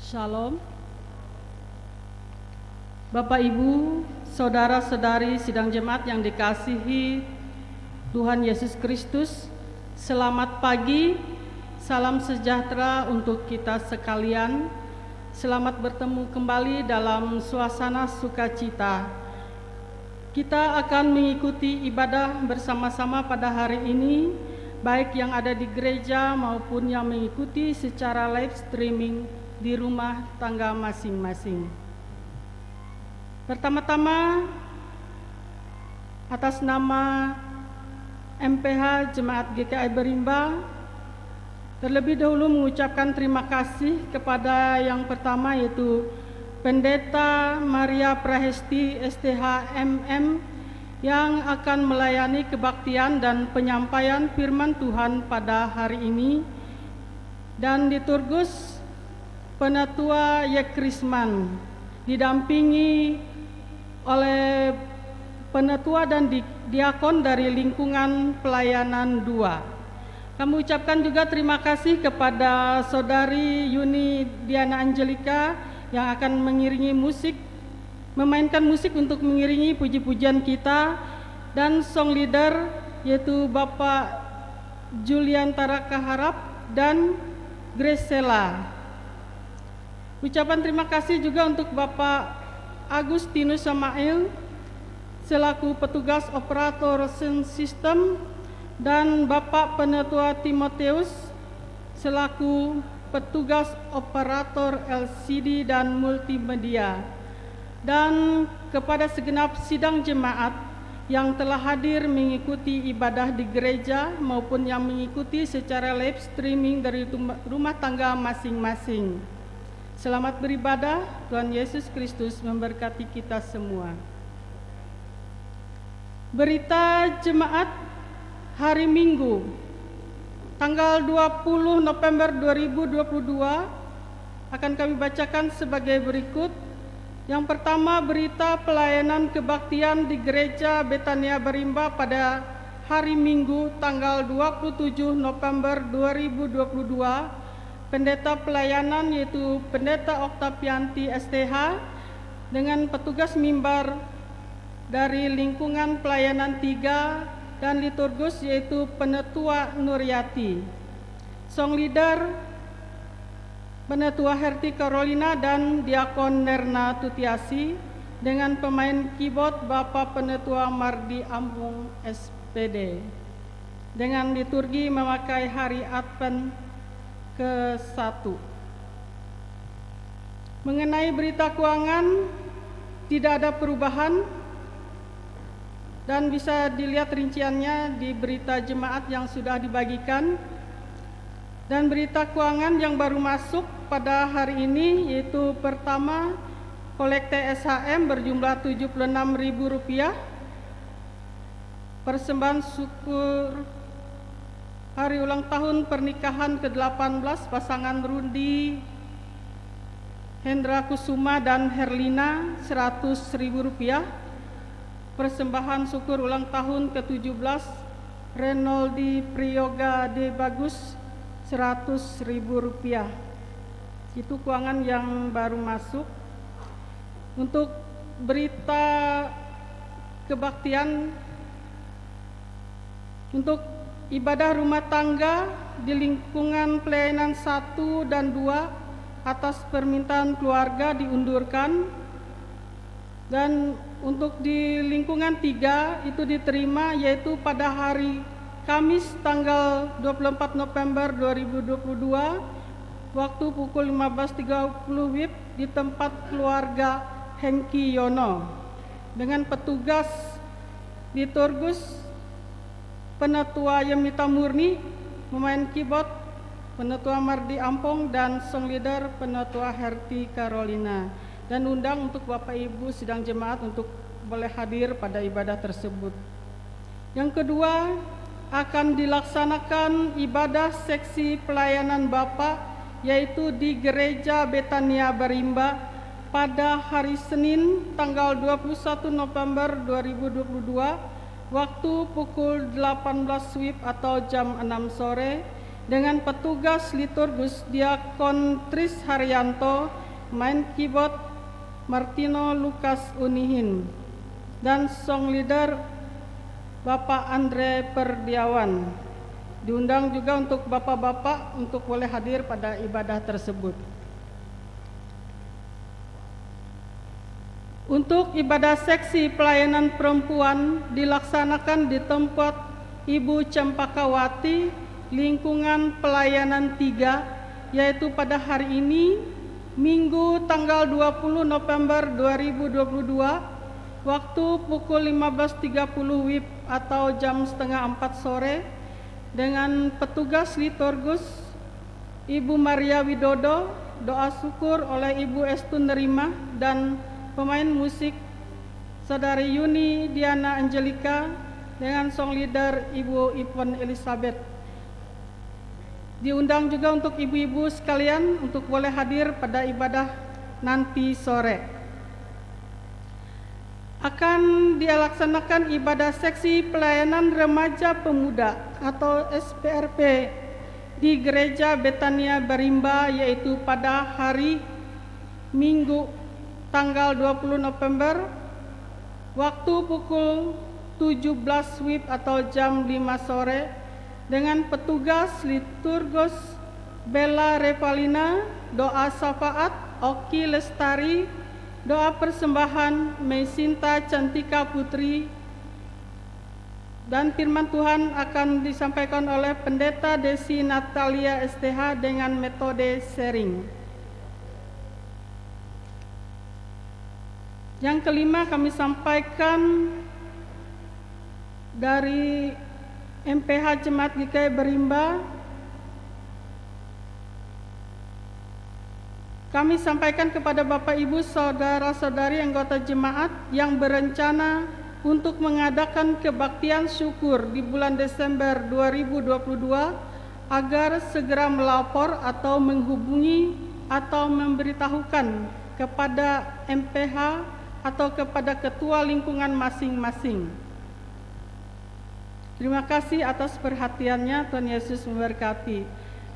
Shalom. Bapak Ibu, saudara-saudari sidang jemaat yang dikasihi Tuhan Yesus Kristus, selamat pagi, salam sejahtera untuk kita sekalian. Selamat bertemu kembali dalam suasana sukacita. Kita akan mengikuti ibadah bersama-sama pada hari ini, baik yang ada di gereja maupun yang mengikuti secara live streaming di rumah tangga masing-masing. Pertama-tama, atas nama MPH Jemaat GKI Berimba, terlebih dahulu mengucapkan terima kasih kepada yang pertama, yaitu Pendeta Maria Prahesti STH MM, yang akan melayani kebaktian dan penyampaian firman Tuhan pada hari ini, dan liturgus Penatua Yekrisman didampingi oleh penatua dan diakon dari lingkungan pelayanan 2. Kami ucapkan juga terima kasih kepada Saudari Yuni Diana Angelika yang akan mengiringi musik, memainkan musik untuk mengiringi puji-pujian kita, dan song leader yaitu Bapak Julian Taraka Harap dan Gresela. Ucapan terima kasih juga untuk Bapak Agustinus Samail selaku petugas operator sound system, dan Bapak Penatua Timoteus selaku petugas operator LCD dan multimedia, dan kepada segenap sidang jemaat yang telah hadir mengikuti ibadah di gereja maupun yang mengikuti secara live streaming dari rumah tangga masing-masing. Selamat beribadah, Tuhan Yesus Kristus memberkati kita semua. Berita jemaat hari Minggu, tanggal 20 November 2022 akan kami bacakan sebagai berikut. Yang pertama, berita pelayanan kebaktian di Gereja Betania Berimba pada hari Minggu tanggal 27 November 2022. Pendeta pelayanan yaitu Pendeta Oktavianti STH dengan petugas mimbar dari lingkungan pelayanan 3, dan liturgus yaitu Penatua Nuryati. Song leader Penatua Herti Carolina dan Diakon Nerna Tutiasi, dengan pemain keyboard Bapak Penatua Mardi Ampung SPD, dengan liturgi memakai hari Advent ke-1. Mengenai berita keuangan, tidak ada perubahan dan bisa dilihat rinciannya di berita jemaat yang sudah dibagikan. Dan berita keuangan yang baru masuk pada hari ini yaitu pertama, kolekte SHM berjumlah Rp76.000, persembahan syukur hari ulang tahun pernikahan ke-18 pasangan Rudy Hendra Kusuma dan Herlina Rp100.000, persembahan syukur ulang tahun ke-17 Renoldi Priyoga De Bagus Rp100.000. Itu keuangan yang baru masuk. Untuk berita kebaktian, untuk ibadah rumah tangga di lingkungan pelayanan 1 dan 2 atas permintaan keluarga diundurkan, dan untuk di lingkungan 3 itu diterima yaitu pada hari Kamis tanggal 24 November 2022 waktu pukul 15.30 WIB di tempat keluarga Hengki Yono, dengan petugas liturgus Penatua Yemita Murni, pemain keyboard Penatua Mardi Ampong, dan song leader Penatua Herti Carolina. Dan undang untuk Bapak Ibu sidang jemaat untuk boleh hadir pada ibadah tersebut. Yang kedua, akan dilaksanakan ibadah seksi pelayanan Bapa yaitu di Gereja Betania Berimba pada hari Senin tanggal 21 November 2022 waktu pukul 18 WIB atau jam 6 sore, dengan petugas liturgus Diakon Tris Haryanto, main keyboard Martino Lukas Unihin, dan song leader Bapak Andre Perdiawan. Diundang juga untuk bapak-bapak untuk boleh hadir pada ibadah tersebut. Untuk ibadah seksi pelayanan perempuan dilaksanakan di tempat Ibu Cempakawati, lingkungan pelayanan 3, yaitu pada hari ini, Minggu tanggal 20 November 2022, waktu pukul 15.30 WIB atau jam setengah 4 sore, dengan petugas liturgus Ibu Maria Widodo, doa syukur oleh Ibu Estu Nerima, dan pemain musik Saudari Yuni Diana Angelika dengan song leader Ibu Ipon Elizabeth. Diundang juga untuk ibu-ibu sekalian untuk boleh hadir pada ibadah nanti sore. Akan dilaksanakan ibadah seksi pelayanan remaja pemuda atau SPRP di Gereja Betania Barimba, yaitu pada hari Minggu tanggal 20 November, waktu pukul 17 WIB atau jam 5 sore, dengan petugas liturgus Bella Revalina, doa syafaat Oki Lestari, doa persembahan Mesinta Cantika Putri, dan firman Tuhan akan disampaikan oleh Pendeta Desi Natalia STH dengan metode sharing. Yang kelima, kami sampaikan dari MPH Jemaat GKI Berimba. Kami sampaikan kepada Bapak Ibu, saudara-saudari anggota jemaat yang berencana untuk mengadakan kebaktian syukur di bulan Desember 2022 agar segera melapor atau menghubungi atau memberitahukan kepada MPH atau kepada ketua lingkungan masing-masing. Terima kasih atas perhatiannya, Tuhan Yesus memberkati.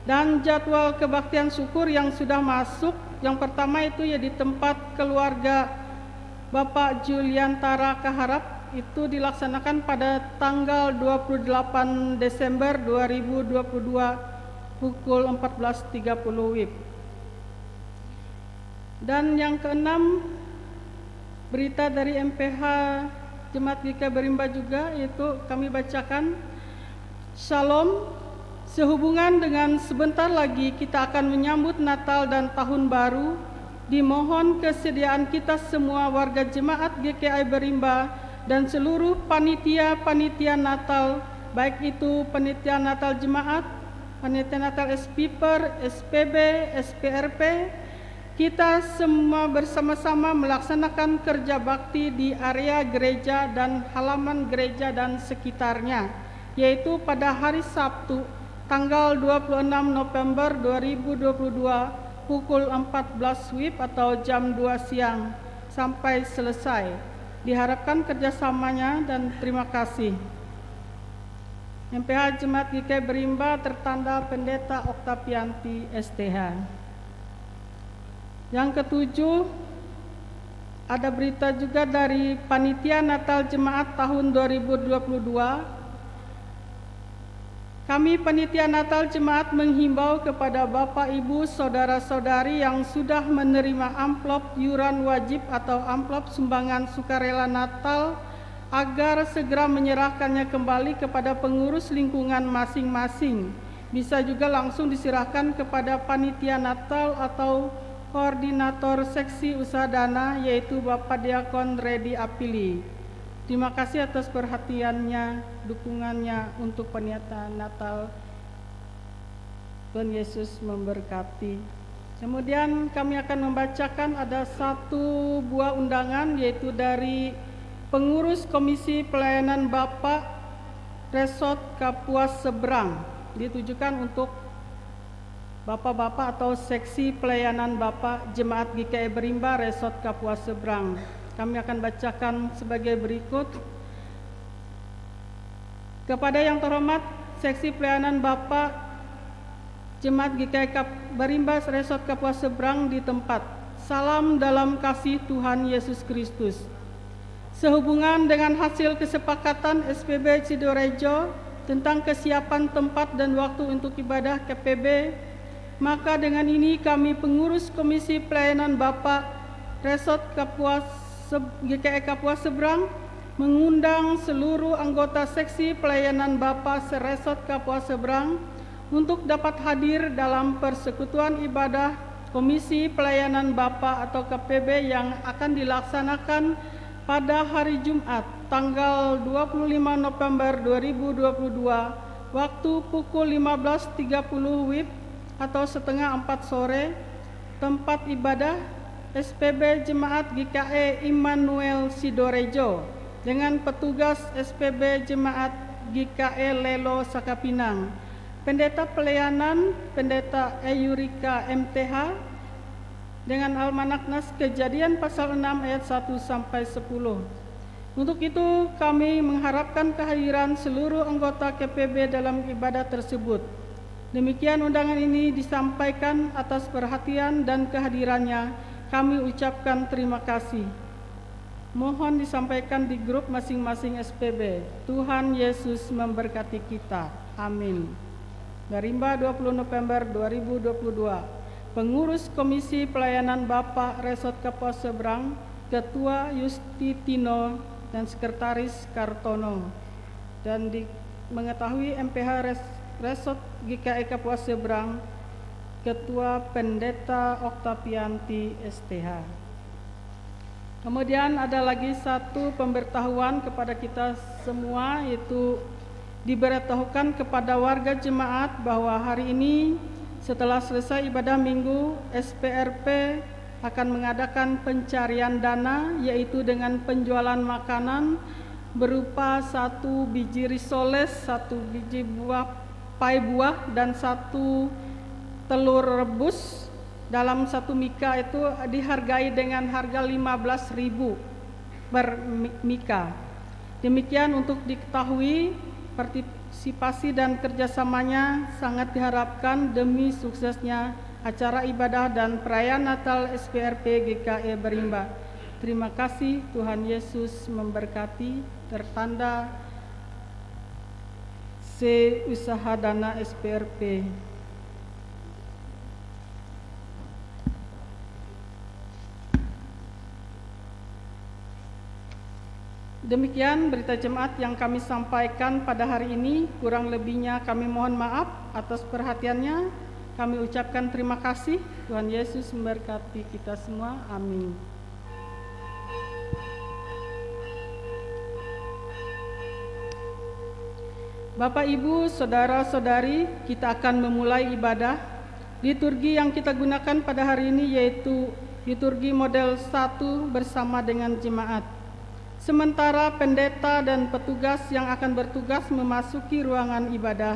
Dan jadwal kebaktian syukur yang sudah masuk, yang pertama itu ya di tempat keluarga Bapak Juliantara Kaharap, itu dilaksanakan pada tanggal 28 Desember 2022 pukul 14.30 WIB. Dan yang keenam, berita dari MPH Jemaat GKI Berimba juga, yaitu kami bacakan. Shalom, sehubungan dengan sebentar lagi kita akan menyambut Natal dan Tahun Baru, dimohon kesediaan kita semua warga Jemaat GKI Berimba dan seluruh panitia-panitia Natal, baik itu panitia Natal Jemaat, panitia Natal SPIPER, SPB, SPRP, kita semua bersama-sama melaksanakan kerja bakti di area gereja dan halaman gereja dan sekitarnya, yaitu pada hari Sabtu tanggal 26 November 2022 pukul 14 WIB atau jam 2 siang sampai selesai. Diharapkan kerjasamanya dan terima kasih. MPH Jemaat GKI Berimba tertanda Pendeta Oktavianti STH. Yang ketujuh, ada berita juga dari Panitia Natal Jemaat tahun 2022. Kami Panitia Natal Jemaat menghimbau kepada Bapak, Ibu, Saudara-saudari yang sudah menerima amplop iuran wajib atau amplop sumbangan sukarela Natal agar segera menyerahkannya kembali kepada pengurus lingkungan masing-masing. Bisa juga langsung diserahkan kepada Panitia Natal atau Koordinator Seksi Usaha Dana, yaitu Bapak Diakon Redi Apili. Terima kasih atas perhatiannya, dukungannya untuk peniatan Natal. Tuhan Yesus memberkati. Kemudian kami akan membacakan ada satu buah undangan, yaitu dari pengurus Komisi Pelayanan Bapak Resort Kapuas Seberang, ditujukan untuk Bapak-bapak atau seksi pelayanan Bapak Jemaat GKI Berimba Resort Kapuas Seberang. Kami akan bacakan sebagai berikut. Kepada yang terhormat seksi pelayanan Bapak Jemaat GKI Barimba Resort Kapuas Seberang di tempat. Salam dalam kasih Tuhan Yesus Kristus. Sehubungan dengan hasil kesepakatan SPB Sidorejo tentang kesiapan tempat dan waktu untuk ibadah KPB, maka dengan ini kami pengurus Komisi Pelayanan Bapak Resort GKI Kapuas Seberang mengundang seluruh anggota seksi pelayanan Bapak Seresort Kapuas Seberang untuk dapat hadir dalam persekutuan ibadah Komisi Pelayanan Bapak atau KPB yang akan dilaksanakan pada hari Jumat tanggal 25 November 2022 waktu pukul 15.30 WIB atau setengah 4 sore, tempat ibadah SPB Jemaat GKI Immanuel Sidorejo dengan petugas SPB Jemaat GKI Lelo Sakapinang, Pendeta Pelayanan Pendeta Eyurika MTH dengan almanak Nas Kejadian pasal 6 ayat 1 sampai 10. Untuk itu kami mengharapkan kehadiran seluruh anggota KPB dalam ibadah tersebut. Demikian undangan ini disampaikan atas perhatian dan kehadirannya. Kami ucapkan terima kasih. Mohon disampaikan di grup masing-masing SPB. Tuhan Yesus memberkati kita. Amin. Barimba 20 November 2022. Pengurus Komisi Pelayanan Bapak Resort Kapuas Seberang, Ketua Yustitino dan Sekretaris Kartono. Dan mengetahui MPH Resort GKI Kapuas Seberang, Ketua Pendeta Oktavianti STH. Kemudian ada lagi satu pemberitahuan kepada kita semua, yaitu diberitahukan kepada warga jemaat bahwa hari ini setelah selesai ibadah minggu, SPRP akan mengadakan pencarian dana, yaitu dengan penjualan makanan berupa 1 biji risoles, 1 biji pai buah, dan 1 telur rebus. Dalam 1 mika itu dihargai dengan harga 15.000 per mika. Demikian untuk diketahui, partisipasi dan kerjasamanya sangat diharapkan demi suksesnya acara ibadah dan perayaan Natal SPRP GKI Barimba. Terima kasih, Tuhan Yesus memberkati. Tertanda C. Usaha Dana SPRP. Demikian berita jemaat yang kami sampaikan pada hari ini. Kurang lebihnya kami mohon maaf atas perhatiannya. Kami ucapkan terima kasih. Tuhan Yesus memberkati kita semua. Amin. Bapak, Ibu, Saudara-saudari, kita akan memulai ibadah. Liturgi yang kita gunakan pada hari ini yaitu liturgi model 1 bersama dengan jemaat. Sementara pendeta dan petugas yang akan bertugas memasuki ruangan ibadah,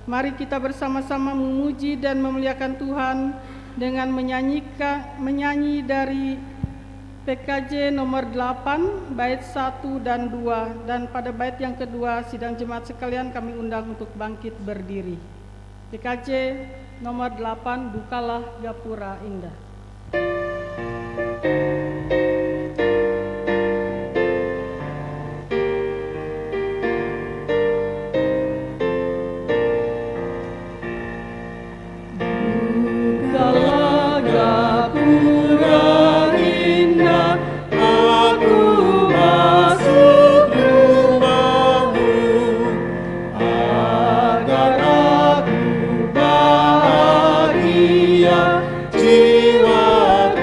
mari kita bersama-sama memuji dan memuliakan Tuhan dengan menyanyi dari PKJ nomor 8, bait 1 dan 2. Dan pada bait yang kedua, sidang jemaat sekalian kami undang untuk bangkit berdiri. PKJ nomor 8, Bukalah Gapura Indah. Jiwa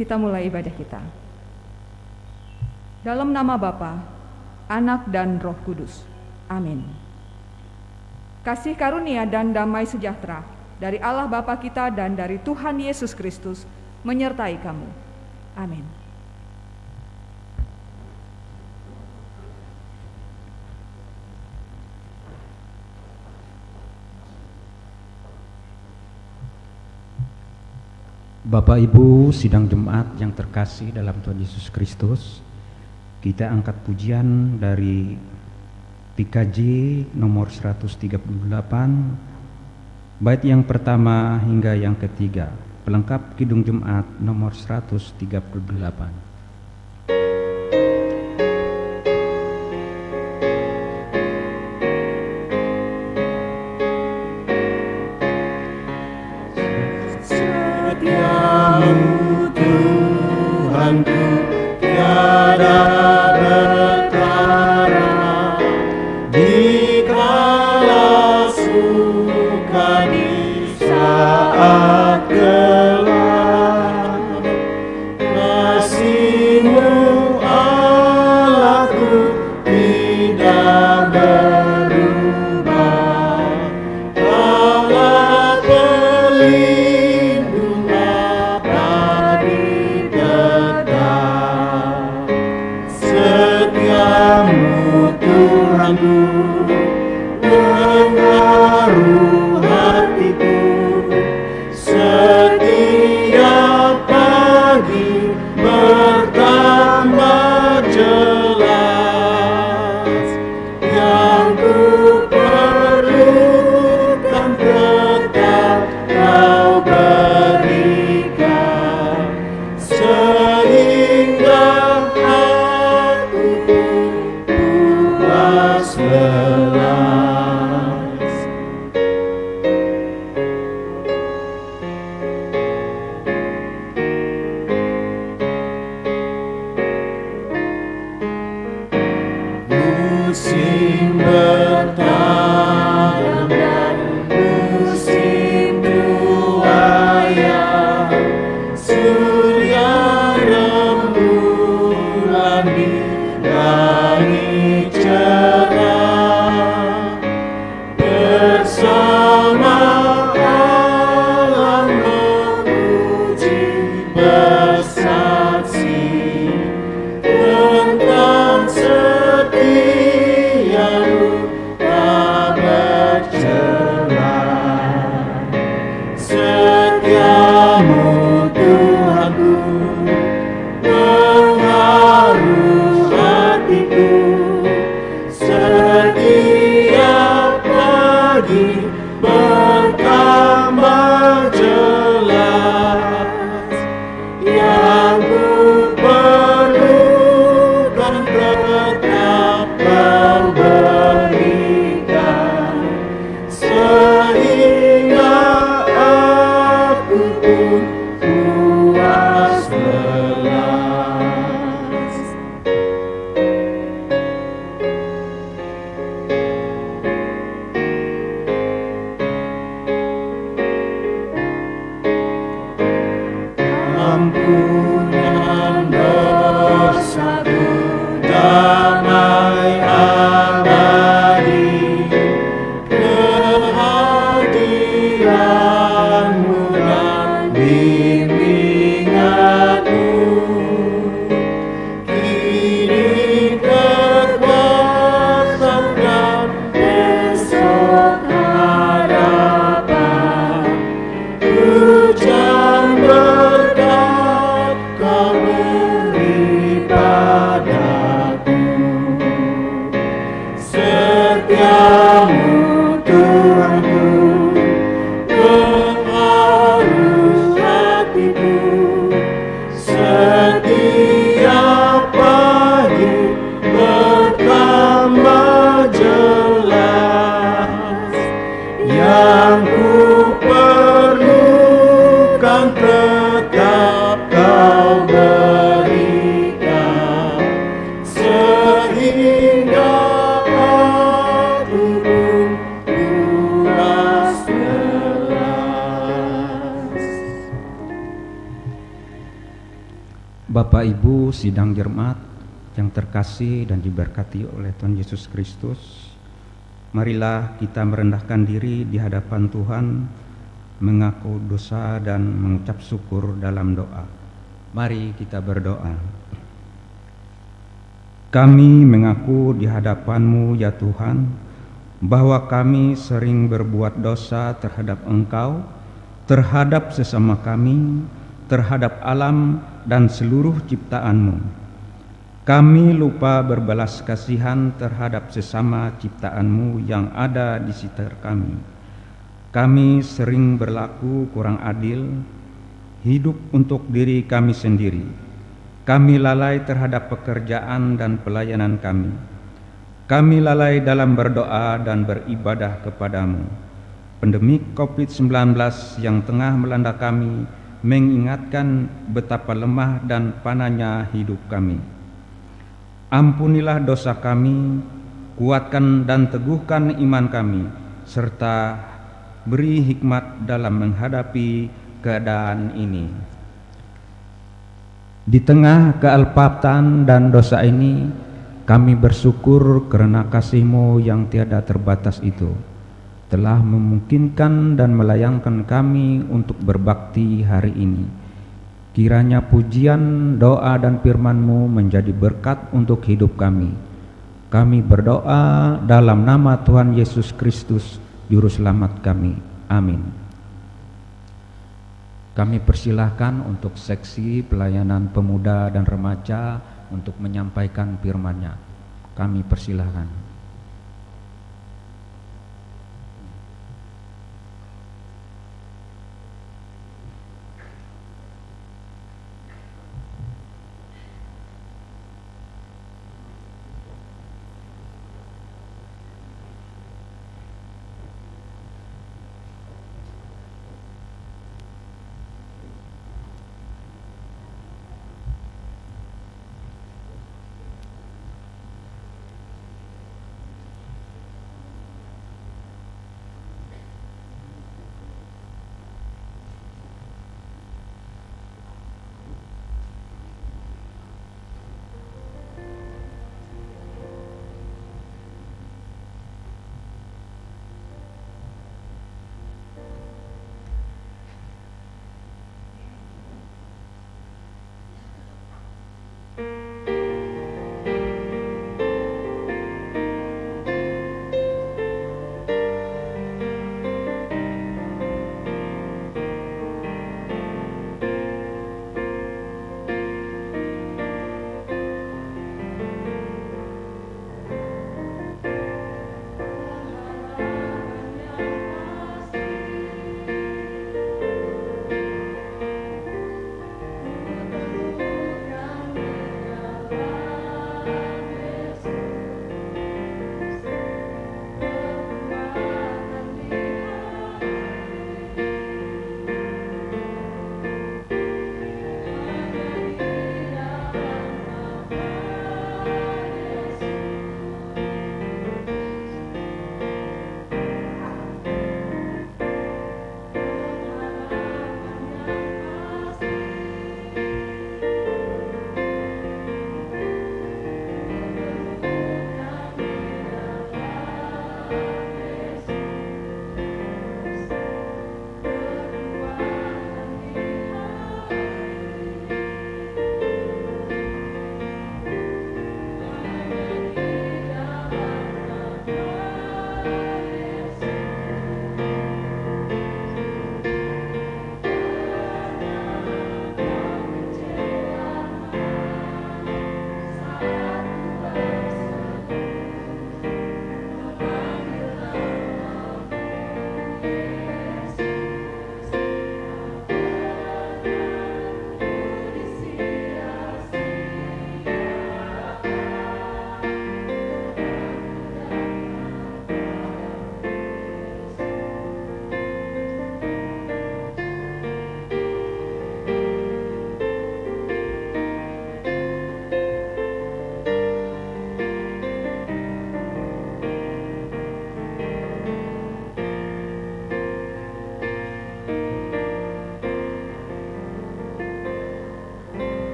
Kita mulai ibadah kita. Dalam nama Bapa, Anak dan Roh Kudus. Amin. Kasih karunia dan damai sejahtera dari Allah Bapa kita dan dari Tuhan Yesus Kristus menyertai kamu. Amin. Bapak Ibu sidang Jemaat yang terkasih dalam Tuhan Yesus Kristus, kita angkat pujian dari PKJ nomor 138, bait yang pertama hingga yang ketiga, pelengkap Kidung Jemaat nomor 138. Tuhanku tiada bertara, dikala suka di saat gelap. Kasih-Mu Allahku tidak berubah, Kaulah pelindung abadi tetap. Setiamu Tuhanku mengaruh hatiku, setiap pagi bertambah jelas. Yang ku perlukan tetap Kau berikan, sehingga aku puas welas. Musim bertanam dan musim tuaian, surya rembulan di langit cerah, bersama Allah memuji bersaksi tentang setia-Mu tak bercelah. Setiamu Tuhanku mengaruh hatiku, setiap pagi bertambah jelas. Yang ku perlukan tetap Kau berikan, sehingga aku pun puas welas. Ampunan dosaku, damai abadi, kehadiran-Mu dan bimbingan-Mu, kini kekuatan dan besok harapan. Hujan berkat Kau beri padaku, setiamu Tuhanku mengaruh hatiku, setiap pagi bertambah jelas. Bapak Ibu sidang jemaat yang terkasih dan diberkati oleh Tuhan Yesus Kristus, marilah kita merendahkan diri di hadapan Tuhan, mengaku dosa dan mengucap syukur dalam doa. Mari kita berdoa. Kami mengaku di hadapan-Mu ya Tuhan, bahwa kami sering berbuat dosa terhadap Engkau, terhadap sesama kami, terhadap alam dan seluruh ciptaan-Mu. Kami lupa berbalas kasihan terhadap sesama ciptaan-Mu yang ada di sekitar kami. Kami sering berlaku kurang adil, hidup untuk diri kami sendiri. Kami lalai terhadap pekerjaan dan pelayanan kami. Kami lalai dalam berdoa dan beribadah kepadamu. Pandemi COVID-19 yang tengah melanda kami mengingatkan betapa lemah dan panahnya hidup kami. Ampunilah dosa kami, kuatkan dan teguhkan iman kami, serta beri hikmat dalam menghadapi keadaan ini. Di tengah kealpatan dan dosa ini, kami bersyukur karena kasih-Mu yang tiada terbatas itu telah memungkinkan dan melayangkan kami untuk berbakti hari ini. Kiranya pujian, doa dan firman-Mu menjadi berkat untuk hidup kami. Kami berdoa dalam nama Tuhan Yesus Kristus, Juru Selamat kami. Amin. Kami persilahkan untuk seksi pelayanan pemuda dan remaja untuk menyampaikan firman-Nya. Kami persilahkan.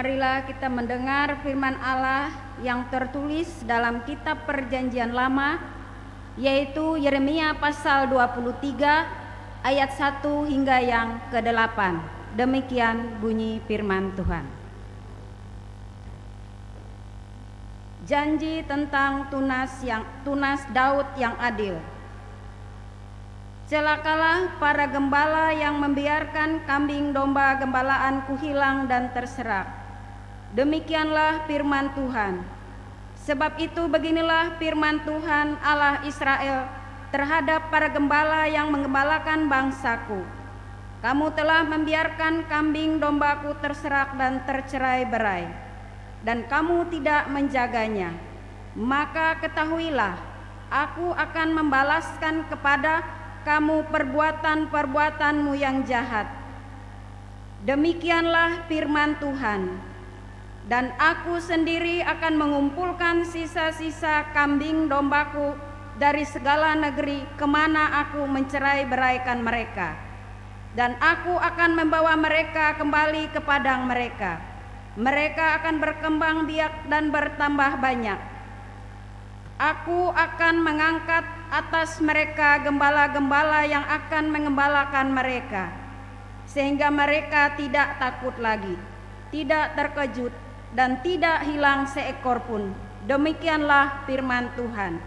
Marilah kita mendengar firman Allah yang tertulis dalam kitab Perjanjian Lama, yaitu Yeremia pasal 23 ayat 1 hingga yang ke-8. Demikian bunyi firman Tuhan. Janji tentang tunas Daud yang adil. Celakalah para gembala yang membiarkan kambing domba gembalaanku hilang dan terserak. Demikianlah firman Tuhan. Sebab itu beginilah firman Tuhan Allah Israel terhadap para gembala yang menggembalakan bangsaku. Kamu telah membiarkan kambing dombaku terserak dan tercerai-berai, dan kamu tidak menjaganya. Maka ketahuilah, aku akan membalaskan kepada kamu perbuatan-perbuatanmu yang jahat. Demikianlah firman Tuhan. Dan aku sendiri akan mengumpulkan sisa-sisa kambing dombaku dari segala negeri kemana aku mencerai-beraikan mereka. Dan aku akan membawa mereka kembali ke padang mereka. Mereka akan berkembang biak dan bertambah banyak. Aku akan mengangkat atas mereka gembala-gembala yang akan mengembalakan mereka, sehingga mereka tidak takut lagi, tidak terkejut, dan tidak hilang seekor pun. Demikianlah firman Tuhan.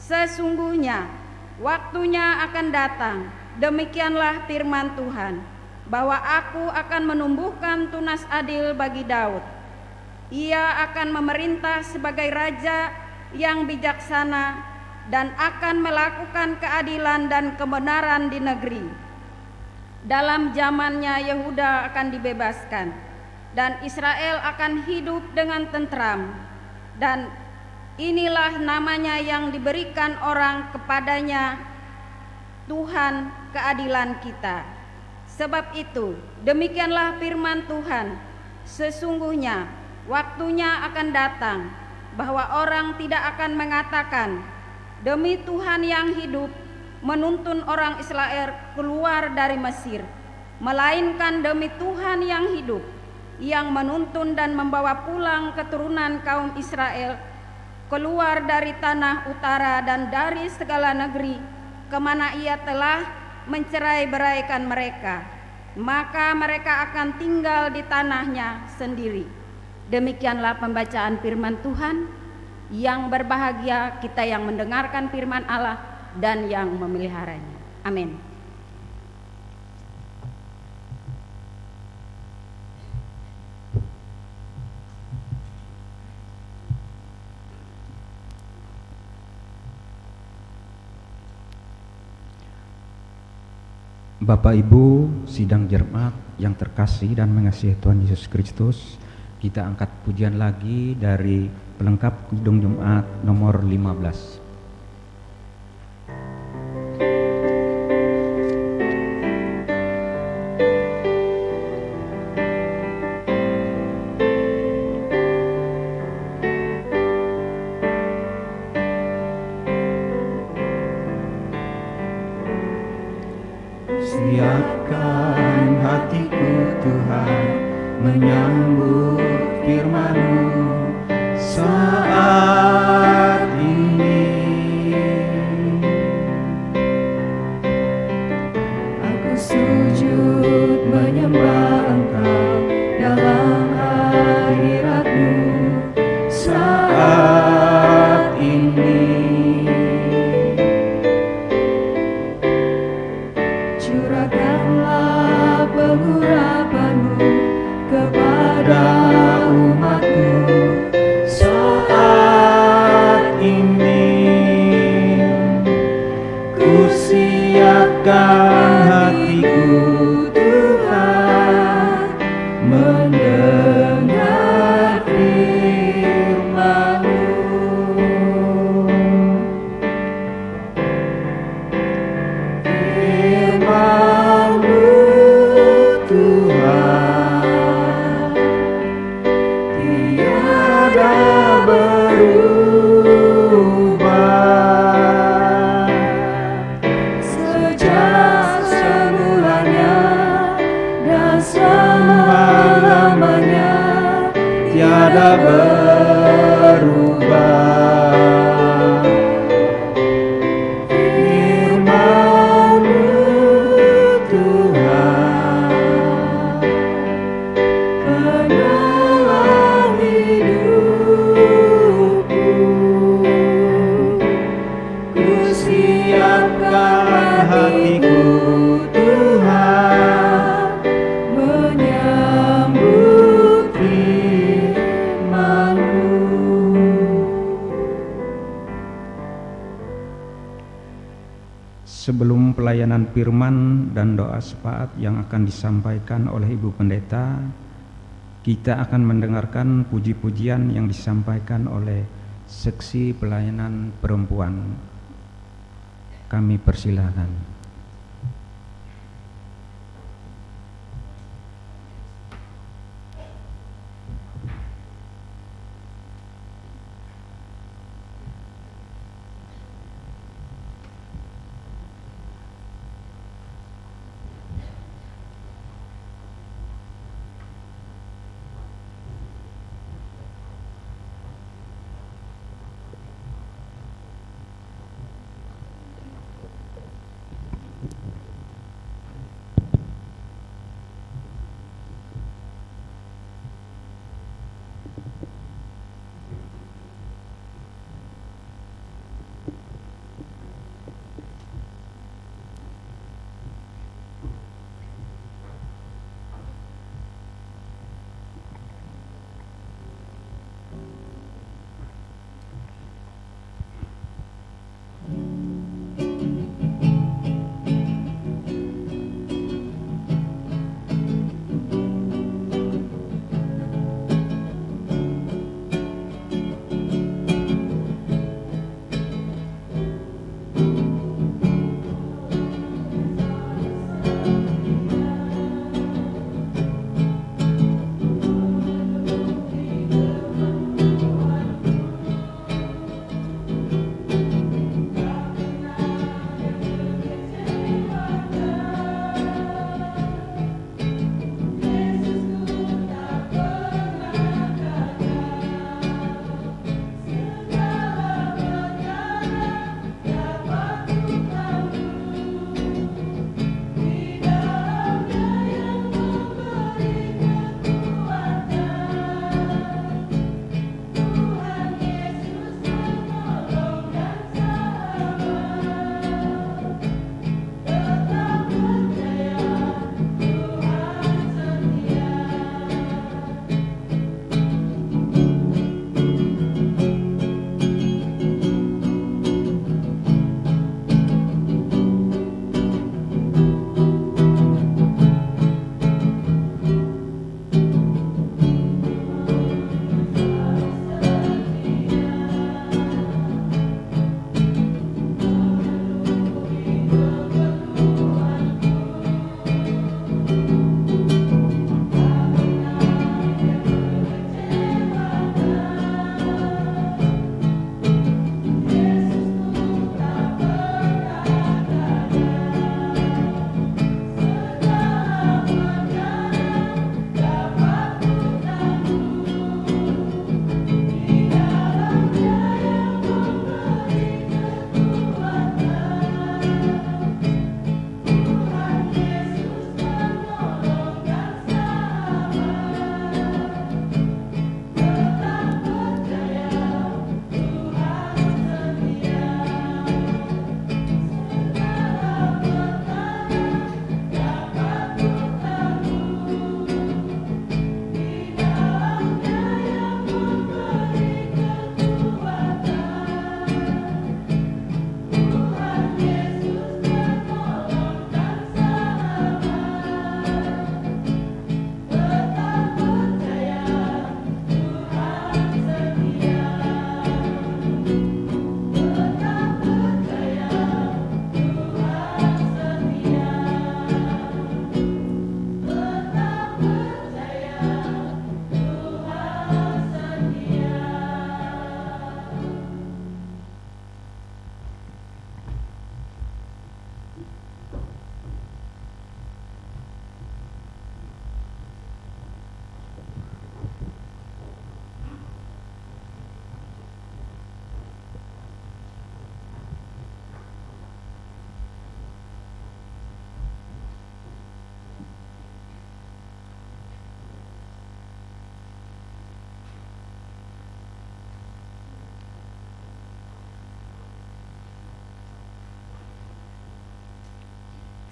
Sesungguhnya waktunya akan datang, demikianlah firman Tuhan, bahwa aku akan menumbuhkan tunas adil bagi Daud. Ia akan memerintah sebagai raja yang bijaksana dan akan melakukan keadilan dan kebenaran di negeri. Dalam zamannya Yehuda akan dibebaskan dan Israel akan hidup dengan tentram, dan inilah namanya yang diberikan orang kepadanya, Tuhan keadilan kita. Sebab itu demikianlah firman Tuhan, sesungguhnya waktunya akan datang bahwa orang tidak akan mengatakan, demi Tuhan yang hidup menuntun orang Israel keluar dari Mesir, melainkan demi Tuhan yang hidup yang menuntun dan membawa pulang keturunan kaum Israel keluar dari tanah utara dan dari segala negeri kemana ia telah mencerai-beraikan mereka, maka mereka akan tinggal di tanahnya sendiri. Demikianlah pembacaan firman Tuhan. Yang berbahagia kita yang mendengarkan firman Allah dan yang memeliharanya. Amin. Bapak Ibu sidang jemaat yang terkasih dan mengasihi Tuhan Yesus Kristus, Kita angkat pujian lagi dari pelengkap Kidung Jumat nomor 15. Siapkan hatiku Tuhan menyambut firman-Mu saat ini. Aku sujud menyembah Engkau dalam hadirat-Mu saat ini. Curahkanlah pengurapan-Mu kepada umat-Mu saat ini. Ku siapkan hatiku Tuhan mendengar firman-Mu. Firman-Mu Tuhan tiada berubah, sejak semulanya dan selama-lamanya tiada berubah. Firman-Mu Tuhan penolong hidupku. Ku siapkan hatiku Tuhan menyambut firman-Mu. Sebelum pelayanan firman dan doa syafaat yang akan disampaikan oleh Ibu Pendeta, kita akan mendengarkan puji-pujian yang disampaikan oleh seksi pelayanan perempuan. Kami persilakan.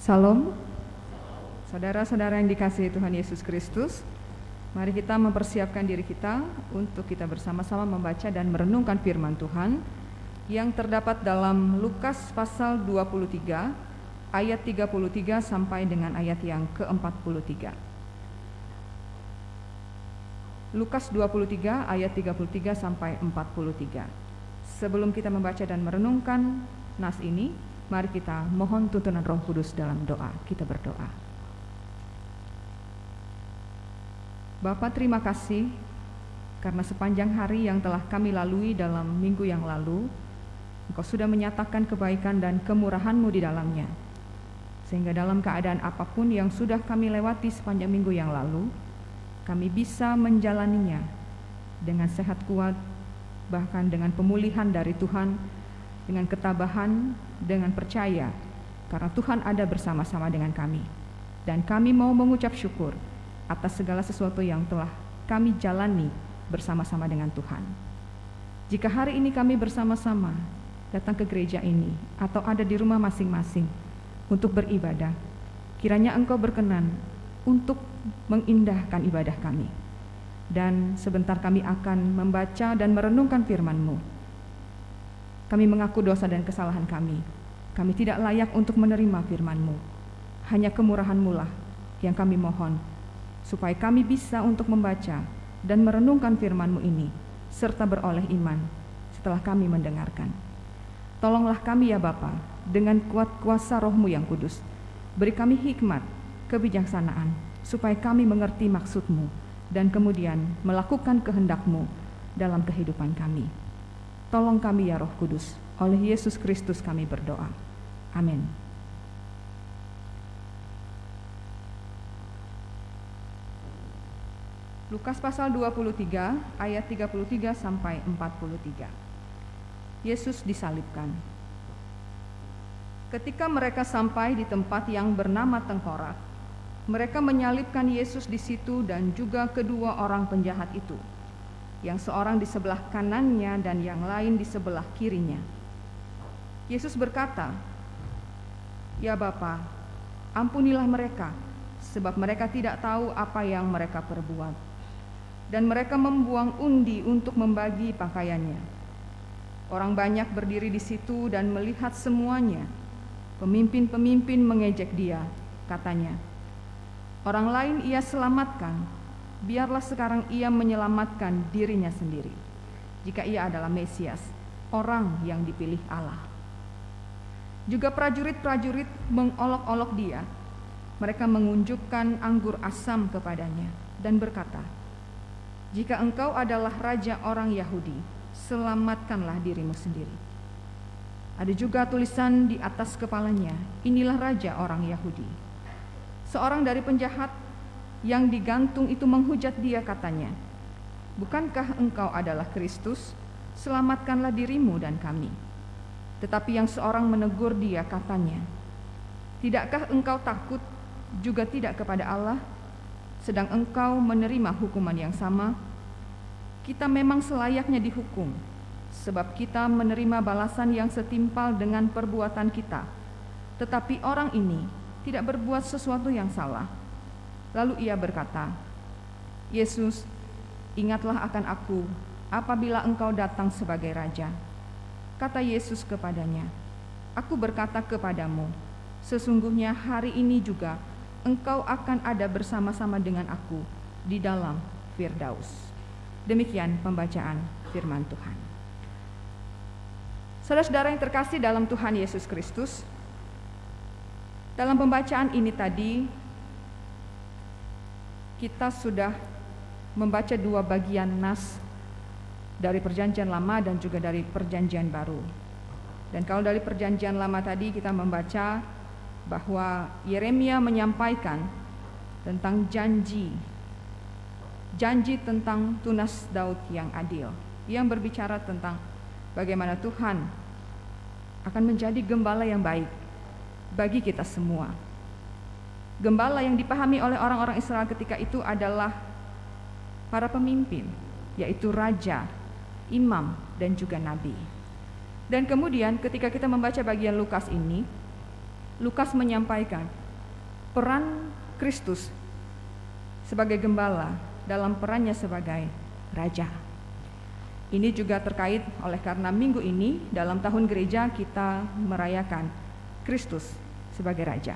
Salam. Saudara-saudara yang dikasihi Tuhan Yesus Kristus, mari kita mempersiapkan diri kita untuk kita bersama-sama membaca dan merenungkan firman Tuhan yang terdapat dalam Lukas pasal 23 ayat 33 sampai dengan ayat yang ke-43. Lukas 23 ayat 33 sampai 43. Sebelum kita membaca dan merenungkan nas ini, mari kita mohon tuntunan Roh Kudus dalam doa. Kita berdoa. Bapa, terima kasih karena sepanjang hari yang telah kami lalui dalam minggu yang lalu, Engkau sudah menyatakan kebaikan dan kemurahan-Mu di dalamnya. Sehingga dalam keadaan apapun yang sudah kami lewati sepanjang minggu yang lalu, kami bisa menjalaninya dengan sehat kuat, bahkan dengan pemulihan dari Tuhan, dengan ketabahan, dengan percaya, karena Tuhan ada bersama-sama dengan kami. Dan kami mau mengucap syukur atas segala sesuatu yang telah kami jalani bersama-sama dengan Tuhan. Jika hari ini kami bersama-sama datang ke gereja ini atau ada di rumah masing-masing untuk beribadah, kiranya Engkau berkenan untuk mengindahkan ibadah kami. Dan sebentar kami akan membaca dan merenungkan firman-Mu. Kami mengaku dosa dan kesalahan kami. Kami tidak layak untuk menerima firman-Mu. Hanya kemurahan-Mu lah yang kami mohon, supaya kami bisa untuk membaca dan merenungkan firman-Mu ini, serta beroleh iman setelah kami mendengarkan. Tolonglah kami ya Bapa, dengan kuat kuasa Roh-Mu yang kudus. Beri kami hikmat, kebijaksanaan, supaya kami mengerti maksud-Mu dan kemudian melakukan kehendak-Mu dalam kehidupan kami. Tolong kami ya Roh Kudus, oleh Yesus Kristus kami berdoa. Amin. Lukas pasal 23 ayat 33 sampai 43. Yesus disalibkan. Ketika mereka sampai di tempat yang bernama Tengkorak, mereka menyalibkan Yesus di situ dan juga kedua orang penjahat itu, yang seorang di sebelah kanannya dan yang lain di sebelah kirinya. Yesus berkata, "Ya Bapa, ampunilah mereka, sebab mereka tidak tahu apa yang mereka perbuat." Dan mereka membuang undi untuk membagi pakaiannya. Orang banyak berdiri di situ dan melihat semuanya. Pemimpin-pemimpin mengejek dia, katanya, "Orang lain ia selamatkan, biarlah sekarang ia menyelamatkan dirinya sendiri, jika ia adalah Mesias, orang yang dipilih Allah." Juga prajurit-prajurit mengolok-olok dia. Mereka mengunjukkan anggur asam kepadanya dan berkata, "Jika engkau adalah raja orang Yahudi, selamatkanlah dirimu sendiri." Ada juga tulisan di atas kepalanya, "Inilah raja orang Yahudi." Seorang dari penjahat yang digantung itu menghujat dia, katanya, "Bukankah engkau adalah Kristus? Selamatkanlah dirimu dan kami." Tetapi yang seorang menegur dia, katanya, "Tidakkah engkau takut juga tidak kepada Allah, sedang engkau menerima hukuman yang sama? Kita memang selayaknya dihukum, sebab kita menerima balasan yang setimpal dengan perbuatan kita. Tetapi orang ini tidak berbuat sesuatu yang salah." Lalu ia berkata, "Yesus, ingatlah akan aku apabila engkau datang sebagai raja." Kata Yesus kepadanya, "Aku berkata kepadamu, sesungguhnya hari ini juga engkau akan ada bersama-sama dengan aku di dalam Firdaus." Demikian pembacaan firman Tuhan. Saudara-saudara yang terkasih dalam Tuhan Yesus Kristus, dalam pembacaan ini tadi kita sudah membaca dua bagian nas dari Perjanjian Lama dan juga dari Perjanjian Baru. Dan kalau dari Perjanjian Lama tadi kita membaca bahwa Yeremia menyampaikan tentang janji tentang tunas Daud yang adil, yang berbicara tentang bagaimana Tuhan akan menjadi gembala yang baik bagi kita semua. Gembala yang dipahami oleh orang-orang Israel ketika itu adalah para pemimpin, yaitu raja, imam, dan juga nabi. Dan kemudian ketika kita membaca bagian Lukas ini, Lukas menyampaikan peran Kristus sebagai gembala dalam perannya sebagai raja. Ini juga terkait oleh karena minggu ini dalam tahun gereja kita merayakan Kristus sebagai raja.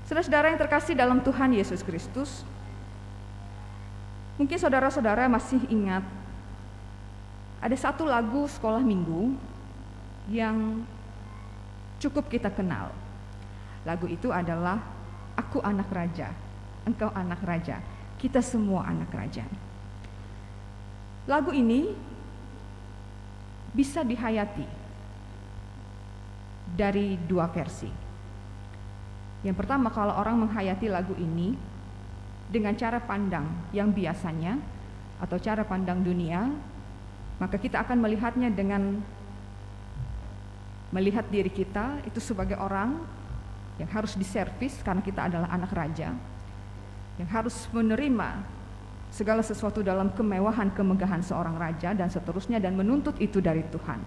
Saudara-saudara yang terkasih dalam Tuhan Yesus Kristus, mungkin saudara-saudara masih ingat ada satu lagu sekolah minggu yang cukup kita kenal. Lagu itu adalah Aku Anak Raja, Engkau Anak Raja, Kita Semua Anak Raja. Lagu ini bisa dihayati dari dua versi. Yang pertama, kalau orang menghayati lagu ini dengan cara pandang yang biasanya atau cara pandang dunia, maka kita akan melihatnya dengan melihat diri kita itu sebagai orang yang harus diservis karena kita adalah anak raja, yang harus menerima segala sesuatu dalam kemewahan, kemegahan seorang raja dan seterusnya, dan menuntut itu dari Tuhan.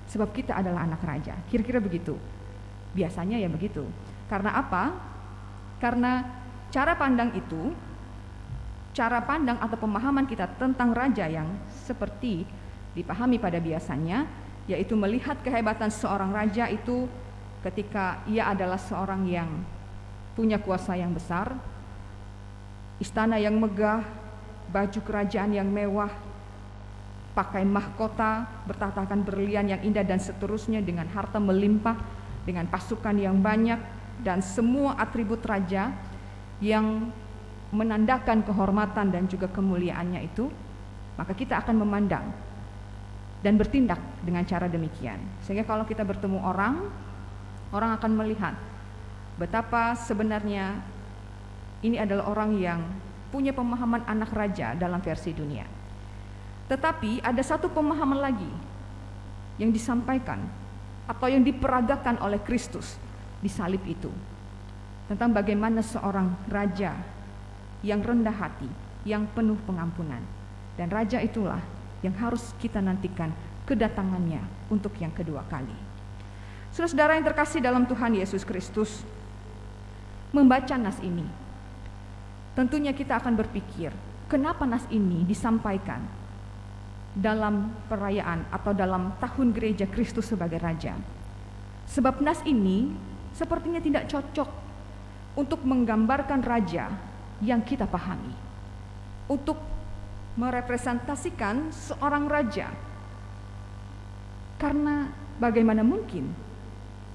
Sebab kita adalah anak raja. Kira-kira begitu. Biasanya ya begitu. Karena apa? Karena cara pandang itu, cara pandang atau pemahaman kita tentang raja yang seperti dipahami pada biasanya, yaitu melihat kehebatan seorang raja itu ketika ia adalah seorang yang punya kuasa yang besar, istana yang megah, baju kerajaan yang mewah, pakai mahkota bertatakan berlian yang indah dan seterusnya, dengan harta melimpah, dengan pasukan yang banyak dan semua atribut raja yang menandakan kehormatan dan juga kemuliaannya itu, maka kita akan memandang dan bertindak dengan cara demikian. Sehingga kalau kita bertemu orang akan melihat betapa sebenarnya ini adalah orang yang punya pemahaman anak raja dalam versi dunia. Tetapi ada satu pemahaman lagi yang disampaikan atau yang diperagakan oleh Kristus di salib itu, tentang bagaimana seorang raja yang rendah hati, yang penuh pengampunan. Dan raja itulah yang harus kita nantikan kedatangannya untuk yang kedua kali. Saudara-saudara yang terkasih dalam Tuhan Yesus Kristus, membaca nas ini, tentunya kita akan berpikir, kenapa nas ini disampaikan dalam perayaan atau dalam tahun gereja Kristus sebagai Raja? Sebab nas ini sepertinya tidak cocok untuk menggambarkan raja yang kita pahami, untuk merepresentasikan seorang raja. Karena bagaimana mungkin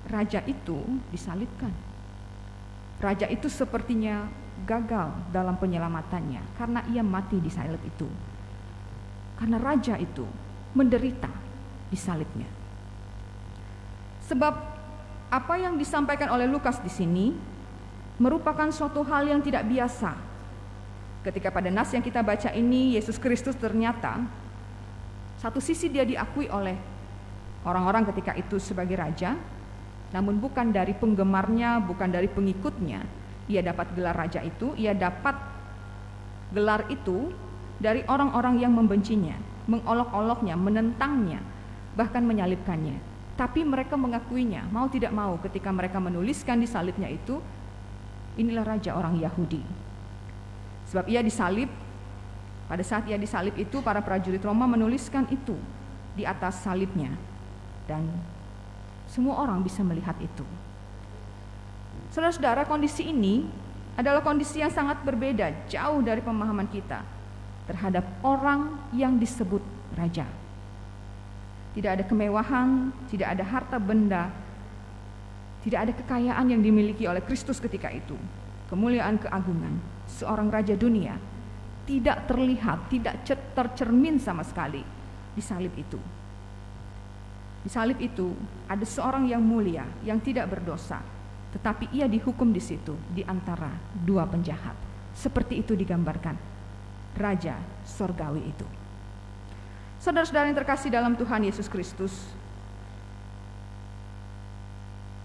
raja itu disalibkan? Raja itu sepertinya gagal dalam penyelamatannya karena ia mati di salib itu. Karena raja itu menderita di salibnya. Sebab apa yang disampaikan oleh Lukas di sini merupakan suatu hal yang tidak biasa. Ketika pada nas yang kita baca ini, Yesus Kristus ternyata satu sisi dia diakui oleh orang-orang ketika itu sebagai raja, namun bukan dari penggemarnya, bukan dari pengikutnya. Ia dapat gelar raja itu, ia dapat gelar itu dari orang-orang yang membencinya, mengolok-oloknya, menentangnya, bahkan menyalibkannya. Tapi mereka mengakuinya, mau tidak mau, ketika mereka menuliskan di salibnya itu, inilah raja orang Yahudi. Sebab ia disalib, pada saat ia disalib itu para prajurit Roma menuliskan itu di atas salibnya, dan semua orang bisa melihat itu. Saudara-saudara, kondisi ini adalah kondisi yang sangat berbeda, jauh dari pemahaman kita terhadap orang yang disebut raja. Tidak ada kemewahan, tidak ada harta benda, tidak ada kekayaan yang dimiliki oleh Kristus ketika itu. Kemuliaan, keagungan seorang raja dunia tidak terlihat, tidak tercermin sama sekali di salib itu. Di salib itu ada seorang yang mulia, yang tidak berdosa, tetapi ia dihukum di situ di antara dua penjahat. Seperti itu digambarkan raja sorgawi itu. Saudara-saudara yang terkasih dalam Tuhan Yesus Kristus,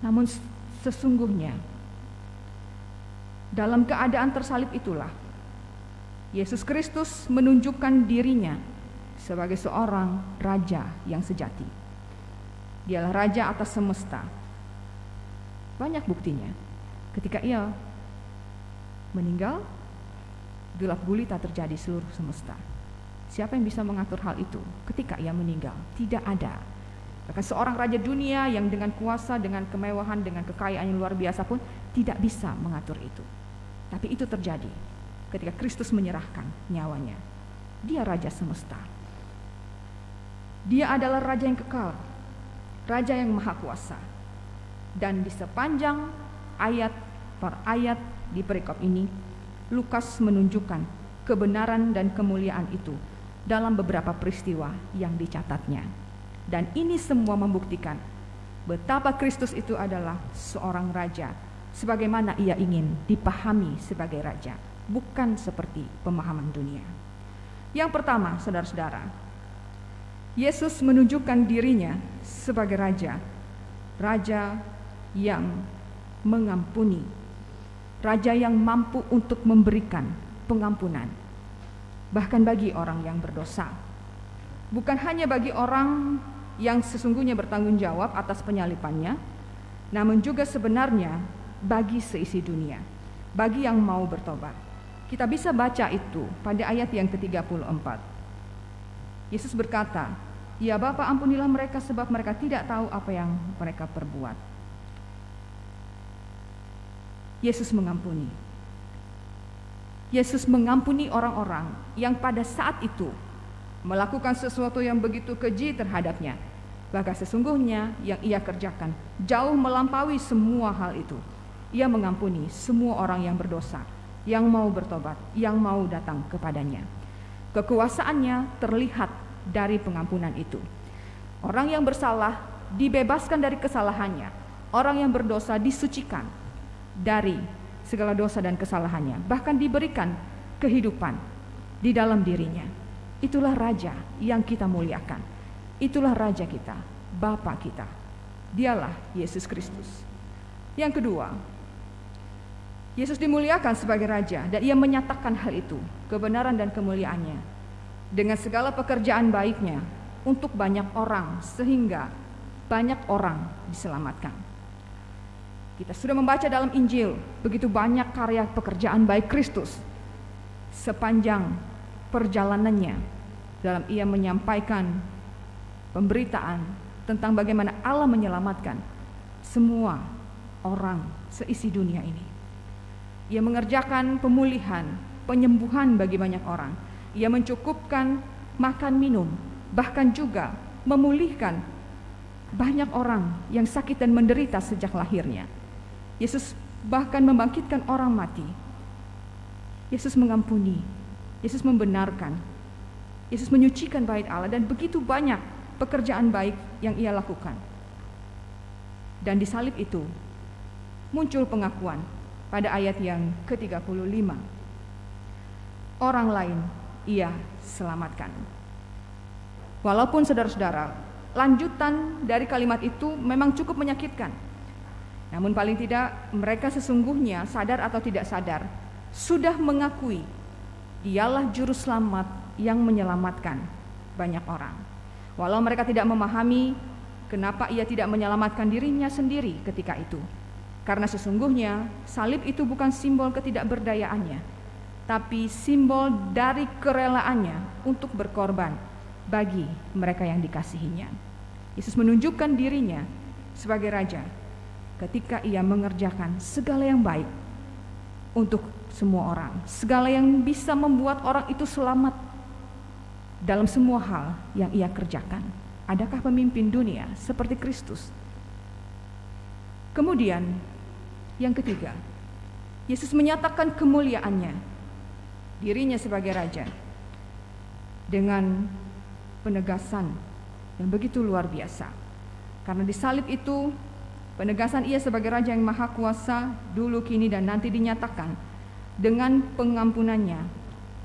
namun sesungguhnya dalam keadaan tersalib itulah Yesus Kristus menunjukkan dirinya sebagai seorang raja yang sejati. Dialah raja atas semesta. Banyak buktinya. Ketika ia meninggal, gelap gulita terjadi seluruh semesta. Siapa yang bisa mengatur hal itu ketika ia meninggal? Tidak ada. Bahkan seorang raja dunia yang dengan kuasa, dengan kemewahan, dengan kekayaan yang luar biasa pun tidak bisa mengatur itu. Tapi itu terjadi ketika Kristus menyerahkan nyawanya. Dia raja semesta. Dia adalah raja yang kekal, raja yang maha kuasa. Dan di sepanjang ayat per ayat di perikop ini, Lukas menunjukkan kebenaran dan kemuliaan itu dalam beberapa peristiwa yang dicatatnya. Dan ini semua membuktikan betapa Kristus itu adalah seorang raja, sebagaimana ia ingin dipahami sebagai raja, bukan seperti pemahaman dunia. Yang pertama, saudara-saudara, Yesus menunjukkan dirinya sebagai raja, raja yang mengampuni, raja yang mampu untuk memberikan pengampunan, bahkan bagi orang yang berdosa. Bukan hanya bagi orang yang sesungguhnya bertanggung jawab atas penyalipannya, namun juga sebenarnya bagi seisi dunia, bagi yang mau bertobat. Kita bisa baca itu pada ayat yang ke-34. Yesus berkata, "Ya Bapa, ampunilah mereka sebab mereka tidak tahu apa yang mereka perbuat." Yesus mengampuni. Yesus mengampuni orang-orang yang pada saat itu melakukan sesuatu yang begitu keji terhadapnya. Bahkan sesungguhnya yang ia kerjakan jauh melampaui semua hal itu. Ia mengampuni semua orang yang berdosa, yang mau bertobat, yang mau datang kepadanya. Kekuasaannya terlihat dari pengampunan itu. Orang yang bersalah dibebaskan dari kesalahannya. Orang yang berdosa disucikan dari segala dosa dan kesalahannya, bahkan diberikan kehidupan di dalam dirinya. Itulah raja yang kita muliakan. Itulah raja kita, Bapa kita. Dialah Yesus Kristus. Yang kedua, Yesus dimuliakan sebagai raja dan ia menyatakan hal itu, kebenaran dan kemuliaannya, dengan segala pekerjaan baiknya untuk banyak orang, sehingga banyak orang diselamatkan. Kita sudah membaca dalam Injil begitu banyak karya pekerjaan baik Kristus sepanjang perjalanannya dalam ia menyampaikan pemberitaan tentang bagaimana Allah menyelamatkan semua orang seisi dunia ini. Ia mengerjakan pemulihan, penyembuhan bagi banyak orang. Ia mencukupkan makan minum, bahkan juga memulihkan banyak orang yang sakit dan menderita sejak lahirnya. Yesus bahkan membangkitkan orang mati. Yesus mengampuni, Yesus membenarkan, Yesus menyucikan bait Allah, dan begitu banyak pekerjaan baik yang ia lakukan. Dan di salib itu muncul pengakuan pada ayat yang ke-35. Orang lain ia selamatkan. Walaupun saudara-saudara, lanjutan dari kalimat itu memang cukup menyakitkan. Namun paling tidak mereka sesungguhnya sadar atau tidak sadar sudah mengakui dialah juru selamat yang menyelamatkan banyak orang. Walau mereka tidak memahami kenapa ia tidak menyelamatkan dirinya sendiri ketika itu. Karena sesungguhnya salib itu bukan simbol ketidakberdayaannya, tapi simbol dari kerelaannya untuk berkorban bagi mereka yang dikasihinya. Yesus menunjukkan dirinya sebagai raja ketika ia mengerjakan segala yang baik untuk semua orang, segala yang bisa membuat orang itu selamat dalam semua hal yang ia kerjakan. Adakah pemimpin dunia seperti Kristus? Kemudian yang ketiga, Yesus menyatakan kemuliaannya, dirinya sebagai raja, dengan penegasan yang begitu luar biasa. Karena di salib itu penegasan ia sebagai raja yang maha kuasa dulu, kini, dan nanti dinyatakan dengan pengampunannya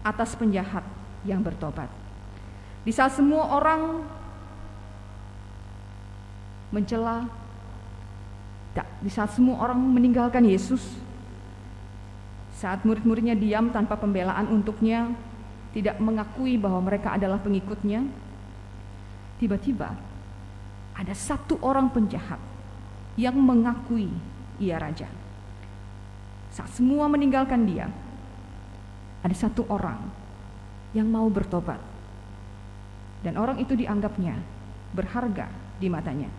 atas penjahat yang bertobat. Di saat semua orang mencela, di saat semua orang meninggalkan Yesus, saat murid-muridnya diam tanpa pembelaan untuknya, tidak mengakui bahwa mereka adalah pengikutnya, tiba-tiba ada satu orang penjahat yang mengakui ia raja. Saat semua meninggalkan dia, ada satu orang yang mau bertobat. Dan orang itu dianggapnya berharga di matanya.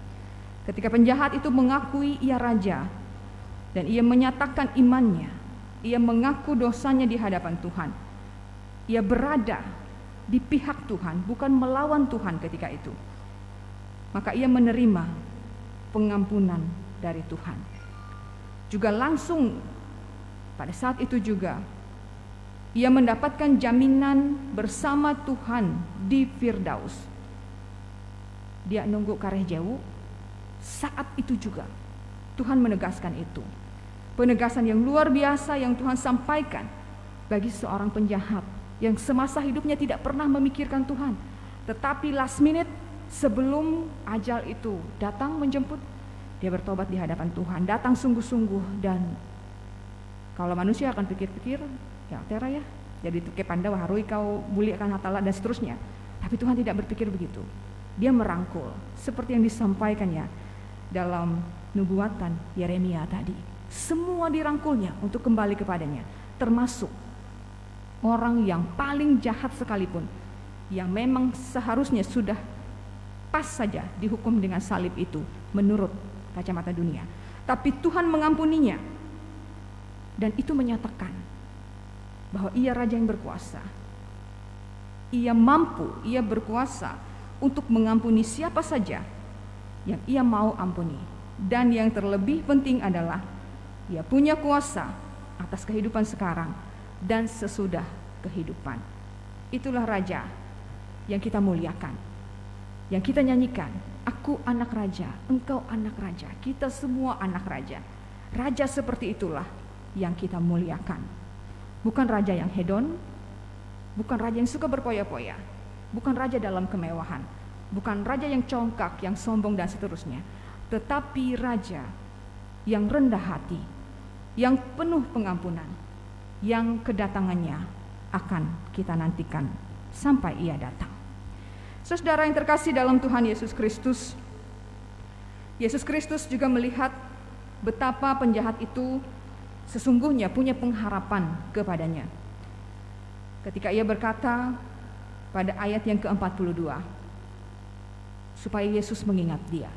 Ketika penjahat itu mengakui ia raja dan ia menyatakan imannya, ia mengaku dosanya di hadapan Tuhan. Ia berada di pihak Tuhan, bukan melawan Tuhan ketika itu. Maka ia menerima pengampunan dari Tuhan. Juga langsung pada saat itu juga ia mendapatkan jaminan bersama Tuhan di Firdaus. Dia nunggu kareh jauh. Saat itu juga Tuhan menegaskan itu. Penegasan yang luar biasa yang Tuhan sampaikan bagi seorang penjahat yang semasa hidupnya tidak pernah memikirkan Tuhan. Tetapi last minute sebelum ajal itu datang menjemput, dia bertobat di hadapan Tuhan. Datang sungguh-sungguh, dan kalau manusia akan pikir-pikir, ya tera ya, jadi ke Pandawa harui kau bulikan hatala dan seterusnya. Tapi Tuhan tidak berpikir begitu. Dia merangkul seperti yang disampaikannya dalam nubuatan Yeremia tadi. Semua dirangkulnya untuk kembali kepadanya, termasuk orang yang paling jahat sekalipun, yang memang seharusnya sudah pas saja dihukum dengan salib itu menurut kacamata dunia. Tapi Tuhan mengampuninya, dan itu menyatakan bahwa ia raja yang berkuasa. Ia mampu, ia berkuasa untuk mengampuni siapa saja yang ia mau ampuni. Dan yang terlebih penting adalah ia punya kuasa atas kehidupan sekarang dan sesudah kehidupan. Itulah raja yang kita muliakan, yang kita nyanyikan. Aku anak raja, engkau anak raja, kita semua anak raja. Raja seperti itulah yang kita muliakan. Bukan raja yang hedon, bukan raja yang suka berpoya-poya, bukan raja dalam kemewahan, bukan raja yang congkak, yang sombong dan seterusnya, tetapi raja yang rendah hati, yang penuh pengampunan, yang kedatangannya akan kita nantikan sampai ia datang. Saudara yang terkasih dalam Tuhan Yesus Kristus, Yesus Kristus juga melihat betapa penjahat itu sesungguhnya punya pengharapan kepadanya. Ketika ia berkata pada ayat yang ke-42, supaya Yesus mengingat dia.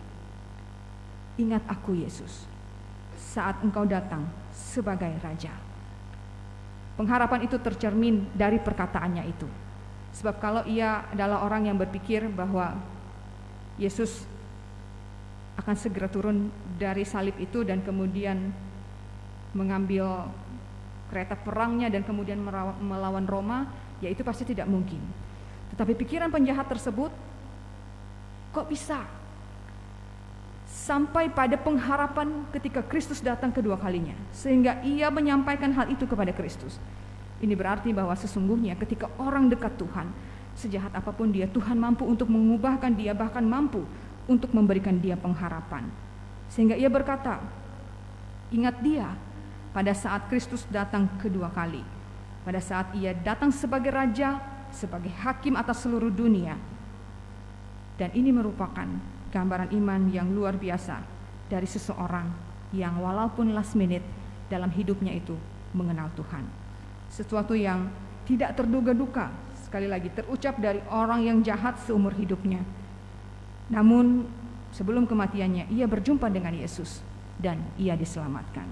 Ingat aku Yesus, saat engkau datang sebagai raja. Pengharapan itu tercermin dari perkataannya itu. Sebab kalau ia adalah orang yang berpikir bahwa Yesus akan segera turun dari salib itu dan kemudian mengambil kereta perangnya dan kemudian melawan Roma, ya itu pasti tidak mungkin. Tetapi pikiran penjahat tersebut kok bisa sampai pada pengharapan ketika Kristus datang kedua kalinya, sehingga ia menyampaikan hal itu kepada Kristus. Ini berarti bahwa sesungguhnya ketika orang dekat Tuhan, sejahat apapun dia, Tuhan mampu untuk mengubahkan dia, bahkan mampu untuk memberikan dia pengharapan. Sehingga ia berkata, ingat dia pada saat Kristus datang kedua kali, pada saat ia datang sebagai raja, sebagai hakim atas seluruh dunia. Dan ini merupakan gambaran iman yang luar biasa dari seseorang yang walaupun last minute dalam hidupnya itu mengenal Tuhan. Sesuatu yang tidak terduga-duga, sekali lagi terucap dari orang yang jahat seumur hidupnya. Namun sebelum kematiannya ia berjumpa dengan Yesus dan ia diselamatkan.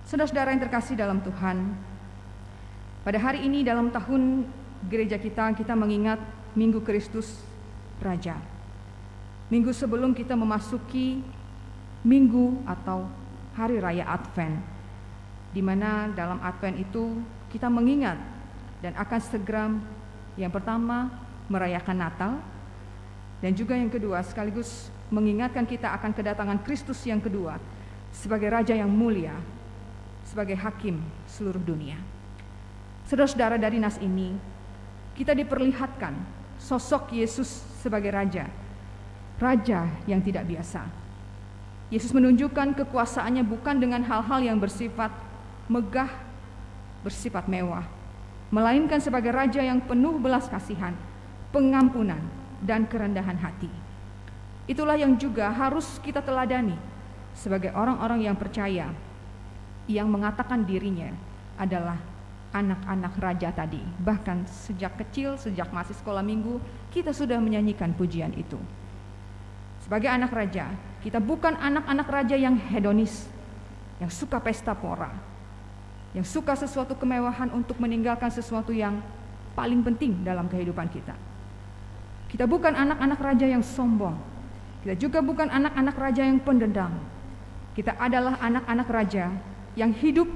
Saudara-saudara yang terkasih dalam Tuhan, pada hari ini dalam tahun gereja kita mengingat Minggu Kristus Raja. Minggu sebelum kita memasuki minggu atau hari raya Advent, di mana dalam Advent itu kita mengingat dan akan segera yang pertama merayakan Natal, dan juga yang kedua sekaligus mengingatkan kita akan kedatangan Kristus yang kedua sebagai Raja yang mulia, sebagai hakim seluruh dunia. Saudara-saudara, dari nas ini kita diperlihatkan sosok Yesus sebagai Raja, Raja yang tidak biasa. Yesus menunjukkan kekuasaannya bukan dengan hal-hal yang bersifat megah, bersifat mewah, melainkan sebagai Raja yang penuh belas kasihan, pengampunan, dan kerendahan hati. Itulah yang juga harus kita teladani sebagai orang-orang yang percaya, yang mengatakan dirinya adalah anak-anak raja tadi. Bahkan sejak kecil, sejak masih sekolah minggu, kita sudah menyanyikan pujian itu. Sebagai anak raja, kita bukan anak-anak raja yang hedonis, yang suka pesta pora, yang suka sesuatu kemewahan untuk meninggalkan sesuatu yang paling penting dalam kehidupan kita. Kita bukan anak-anak raja yang sombong. Kita juga bukan anak-anak raja yang pendendam. Kita adalah anak-anak raja yang hidup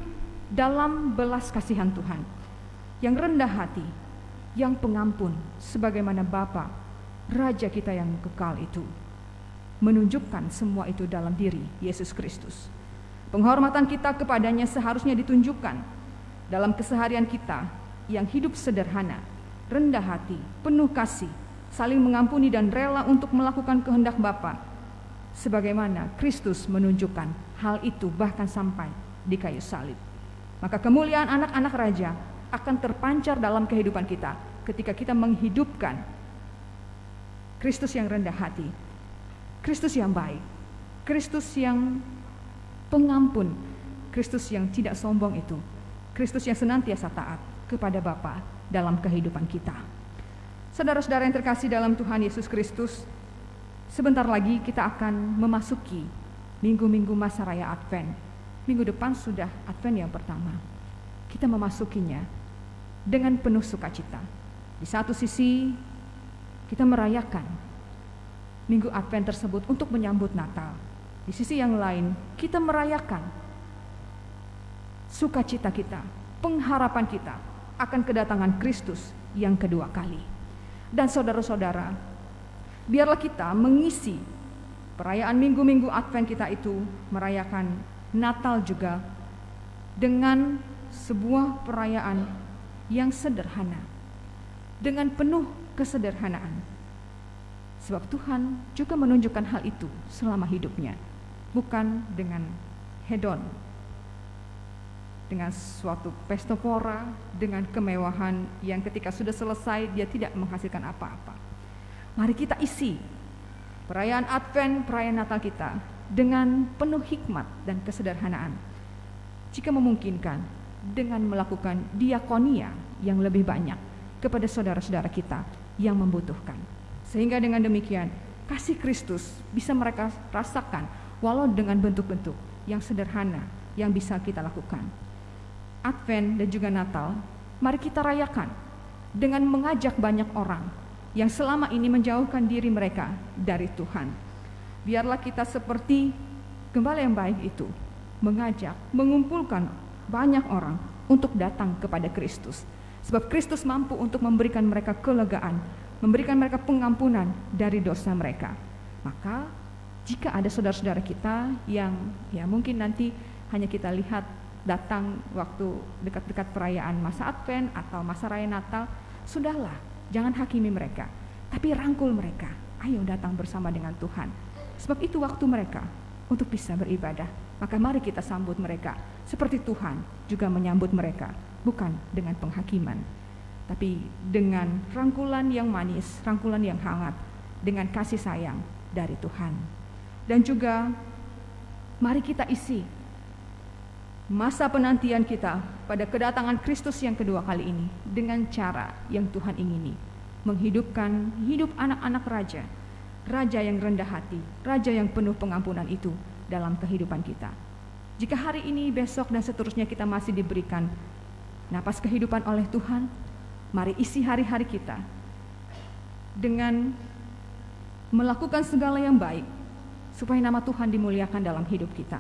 dalam belas kasihan Tuhan, yang rendah hati, yang pengampun, sebagaimana Bapa, Raja kita yang kekal itu, menunjukkan semua itu dalam diri Yesus Kristus. Penghormatan kita kepadanya seharusnya ditunjukkan dalam keseharian kita yang hidup sederhana, rendah hati, penuh kasih, saling mengampuni dan rela untuk melakukan kehendak Bapa, sebagaimana Kristus menunjukkan hal itu bahkan sampai di kayu salib. Maka kemuliaan anak-anak raja akan terpancar dalam kehidupan kita ketika kita menghidupkan Kristus yang rendah hati, Kristus yang baik, Kristus yang pengampun, Kristus yang tidak sombong itu, Kristus yang senantiasa taat kepada Bapa dalam kehidupan kita. Saudara-saudara yang terkasih dalam Tuhan Yesus Kristus, sebentar lagi kita akan memasuki minggu-minggu masa raya Advent. Minggu depan sudah Advent yang pertama. Kita memasukinya dengan penuh sukacita. Di satu sisi kita merayakan minggu Advent tersebut untuk menyambut Natal. Di sisi yang lain kita merayakan sukacita kita, pengharapan kita akan kedatangan Kristus yang kedua kali. Dan saudara-saudara, biarlah kita mengisi perayaan minggu-minggu Advent kita itu, merayakan Natal juga dengan sebuah perayaan yang sederhana, dengan penuh kesederhanaan. Sebab Tuhan juga menunjukkan hal itu selama hidupnya, bukan dengan hedon, dengan suatu pesta pora, dengan kemewahan yang ketika sudah selesai dia tidak menghasilkan apa-apa. Mari kita isi perayaan Advent, perayaan Natal kita dengan penuh hikmat dan kesederhanaan. Jika memungkinkan, dengan melakukan diakonia yang lebih banyak kepada saudara-saudara kita yang membutuhkan. Sehingga dengan demikian, kasih Kristus bisa mereka rasakan walau dengan bentuk-bentuk yang sederhana yang bisa kita lakukan. Advent dan juga Natal, mari kita rayakan dengan mengajak banyak orang yang selama ini menjauhkan diri mereka dari Tuhan. Biarlah kita seperti gembala yang baik itu, mengajak, mengumpulkan banyak orang untuk datang kepada Kristus. Sebab Kristus mampu untuk memberikan mereka kelegaan, memberikan mereka pengampunan dari dosa mereka. Maka jika ada saudara-saudara kita yang mungkin nanti hanya kita lihat datang waktu dekat-dekat perayaan masa Advent atau masa raya Natal, sudahlah, jangan hakimi mereka, tapi rangkul mereka. Ayo datang bersama dengan Tuhan. Sebab itu waktu mereka untuk bisa beribadah. Maka mari kita sambut mereka seperti Tuhan juga menyambut mereka, bukan dengan penghakiman, tapi dengan rangkulan yang manis, rangkulan yang hangat, dengan kasih sayang dari Tuhan. Dan juga mari kita isi masa penantian kita pada kedatangan Kristus yang kedua kali ini dengan cara yang Tuhan ingini, menghidupkan hidup anak-anak raja, raja yang rendah hati, raja yang penuh pengampunan itu dalam kehidupan kita. Jika hari ini, besok, dan seterusnya kita masih diberikan napas kehidupan oleh Tuhan, mari isi hari-hari kita dengan melakukan segala yang baik supaya nama Tuhan dimuliakan dalam hidup kita.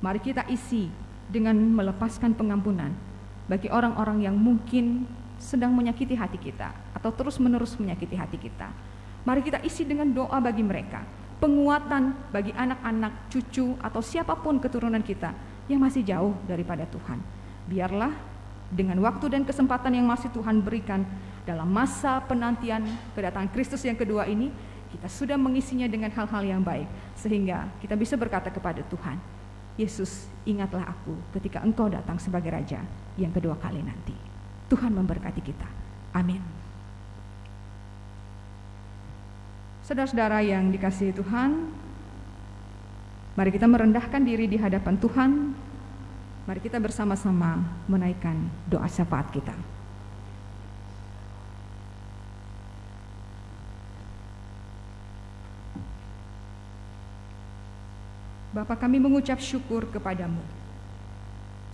Mari kita isi dengan melepaskan pengampunan bagi orang-orang yang mungkin sedang menyakiti hati kita atau terus-menerus menyakiti hati kita. Mari kita isi dengan doa bagi mereka, penguatan bagi anak-anak, cucu, atau siapapun keturunan kita yang masih jauh daripada Tuhan. Biarlah dengan waktu dan kesempatan yang masih Tuhan berikan dalam masa penantian kedatangan Kristus yang kedua ini, kita sudah mengisinya dengan hal-hal yang baik, sehingga kita bisa berkata kepada Tuhan, Yesus, ingatlah aku ketika Engkau datang sebagai Raja yang kedua kali nanti. Tuhan memberkati kita. Amin. Saudara-saudara yang dikasihi Tuhan, Mari kita merendahkan diri di hadapan Tuhan. Mari kita bersama-sama menaikkan doa syafaat kita. Bapa, kami mengucap syukur kepadamu,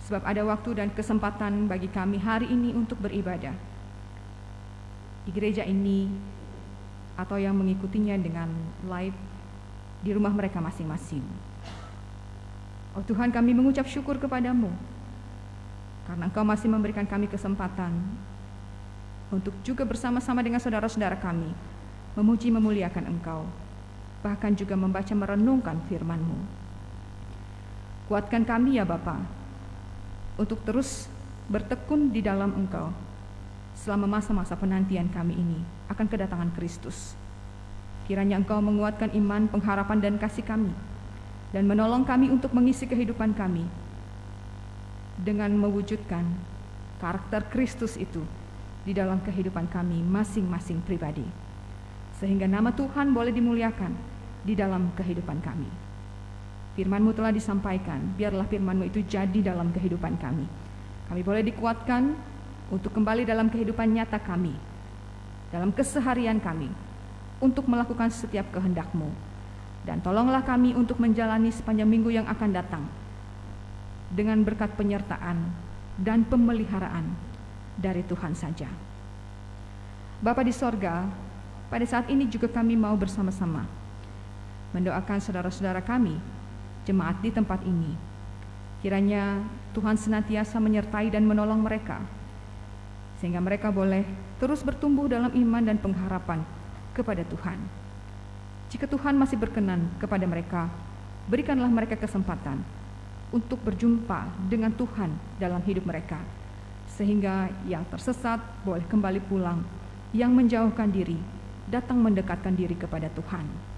sebab ada waktu dan kesempatan bagi kami hari ini untuk beribadah di gereja ini atau yang mengikutinya dengan live di rumah mereka masing-masing. Oh Tuhan, kami mengucap syukur kepadamu karena Engkau masih memberikan kami kesempatan untuk juga bersama-sama dengan saudara-saudara kami memuji memuliakan Engkau, bahkan juga membaca merenungkan firman-Mu. Kuatkan kami ya Bapa, untuk terus bertekun di dalam Engkau selama masa-masa penantian kami ini akan kedatangan Kristus. Kiranya Engkau menguatkan iman, pengharapan, dan kasih kami, dan menolong kami untuk mengisi kehidupan kami dengan mewujudkan karakter Kristus itu di dalam kehidupan kami masing-masing pribadi, sehingga nama Tuhan boleh dimuliakan di dalam kehidupan kami. Firman-Mu telah disampaikan, biarlah firman-Mu itu jadi dalam kehidupan kami. Kami boleh dikuatkan untuk kembali dalam kehidupan nyata kami, dalam keseharian kami, untuk melakukan setiap kehendak-Mu. Dan tolonglah kami untuk menjalani sepanjang minggu yang akan datang dengan berkat penyertaan dan pemeliharaan dari Tuhan saja. Bapa di sorga, pada saat ini juga kami mau bersama-sama mendoakan saudara-saudara kami, jemaat di tempat ini. Kiranya Tuhan senantiasa menyertai dan menolong mereka, sehingga mereka boleh terus bertumbuh dalam iman dan pengharapan kepada Tuhan. Jika Tuhan masih berkenan kepada mereka, berikanlah mereka kesempatan untuk berjumpa dengan Tuhan dalam hidup mereka, sehingga yang tersesat boleh kembali pulang, yang menjauhkan diri datang mendekatkan diri kepada Tuhan.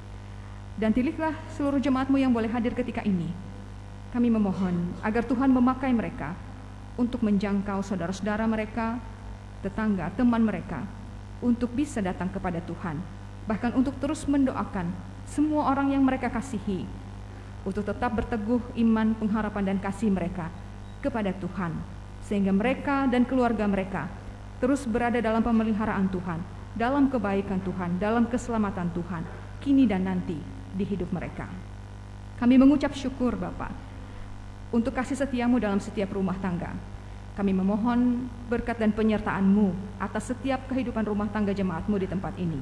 Dan pilihlah seluruh jemaat-Mu yang boleh hadir ketika ini. Kami memohon agar Tuhan memakai mereka untuk menjangkau saudara-saudara mereka, tetangga, teman mereka, untuk bisa datang kepada Tuhan, bahkan untuk terus mendoakan semua orang yang mereka kasihi, untuk tetap berteguh iman, pengharapan, dan kasih mereka kepada Tuhan, sehingga mereka dan keluarga mereka terus berada dalam pemeliharaan Tuhan, dalam kebaikan Tuhan, dalam keselamatan Tuhan, kini dan nanti di hidup mereka. Kami mengucap syukur Bapa untuk kasih setia-Mu dalam setiap rumah tangga. Kami memohon berkat dan penyertaan-Mu atas setiap kehidupan rumah tangga jemaat-Mu di tempat ini.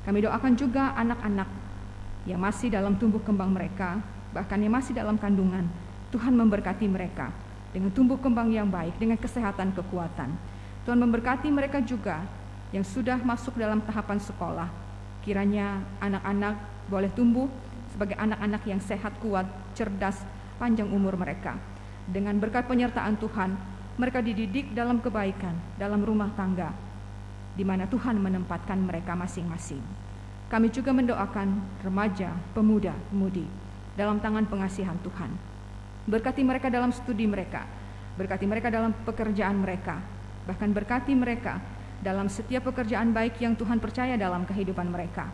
Kami doakan juga anak-anak yang masih dalam tumbuh kembang mereka, bahkan yang masih dalam kandungan. Tuhan memberkati mereka dengan tumbuh kembang yang baik, dengan kesehatan, kekuatan. Tuhan memberkati mereka juga yang sudah masuk dalam tahapan sekolah. Kiranya anak-anak boleh tumbuh sebagai anak-anak yang sehat, kuat, cerdas, panjang umur mereka. Dengan berkat penyertaan Tuhan, mereka dididik dalam kebaikan, dalam rumah tangga, di mana Tuhan menempatkan mereka masing-masing. Kami juga mendoakan remaja, pemuda, pemudi dalam tangan pengasihan Tuhan. Berkati mereka dalam studi mereka, berkati mereka dalam pekerjaan mereka, bahkan berkati mereka dalam setiap pekerjaan baik yang Tuhan percaya dalam kehidupan mereka.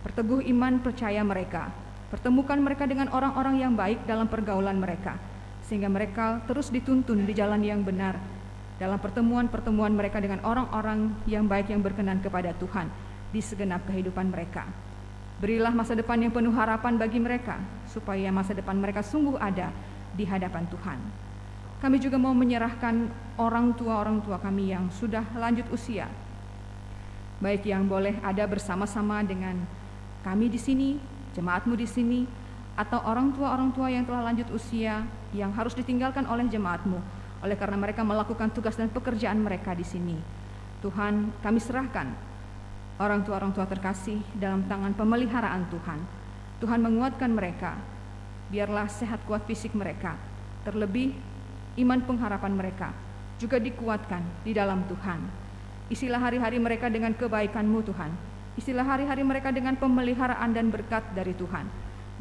Perteguh iman percaya mereka, pertemukan mereka dengan orang-orang yang baik dalam pergaulan mereka, sehingga mereka terus dituntun di jalan yang benar dalam pertemuan-pertemuan mereka dengan orang-orang yang baik yang berkenan kepada Tuhan di segenap kehidupan mereka. Berilah masa depan yang penuh harapan bagi mereka, supaya masa depan mereka sungguh ada di hadapan Tuhan. Kami juga mau menyerahkan orang tua kami yang sudah lanjut usia, baik yang boleh ada bersama-sama dengan kami di sini, jemaat-Mu di sini, atau orang tua yang telah lanjut usia yang harus ditinggalkan oleh jemaat-Mu oleh karena mereka melakukan tugas dan pekerjaan mereka di sini. Tuhan, kami serahkan orang tua terkasih dalam tangan pemeliharaan Tuhan. Tuhan menguatkan mereka, biarlah sehat kuat fisik mereka, terlebih iman pengharapan mereka juga dikuatkan di dalam Tuhan. Isilah hari-hari mereka dengan kebaikan-Mu Tuhan. Isilah hari-hari mereka dengan pemeliharaan dan berkat dari Tuhan.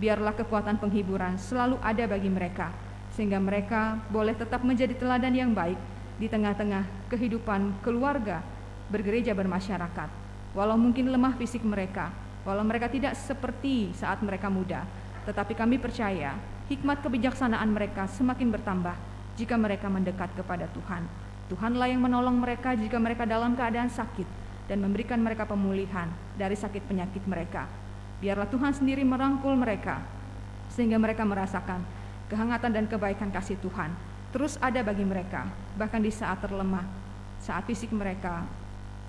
Biarlah kekuatan penghiburan selalu ada bagi mereka, sehingga mereka boleh tetap menjadi teladan yang baik di tengah-tengah kehidupan keluarga, bergereja, bermasyarakat. Walau mungkin lemah fisik mereka, walau mereka tidak seperti saat mereka muda, Tetapi kami percaya hikmat kebijaksanaan mereka semakin bertambah jika mereka mendekat kepada Tuhan. Tuhanlah yang menolong mereka jika mereka dalam keadaan sakit dan memberikan mereka pemulihan dari sakit penyakit mereka. Biarlah Tuhan sendiri merangkul mereka sehingga mereka merasakan kehangatan dan kebaikan kasih Tuhan terus ada bagi mereka, bahkan di saat terlemah, saat fisik mereka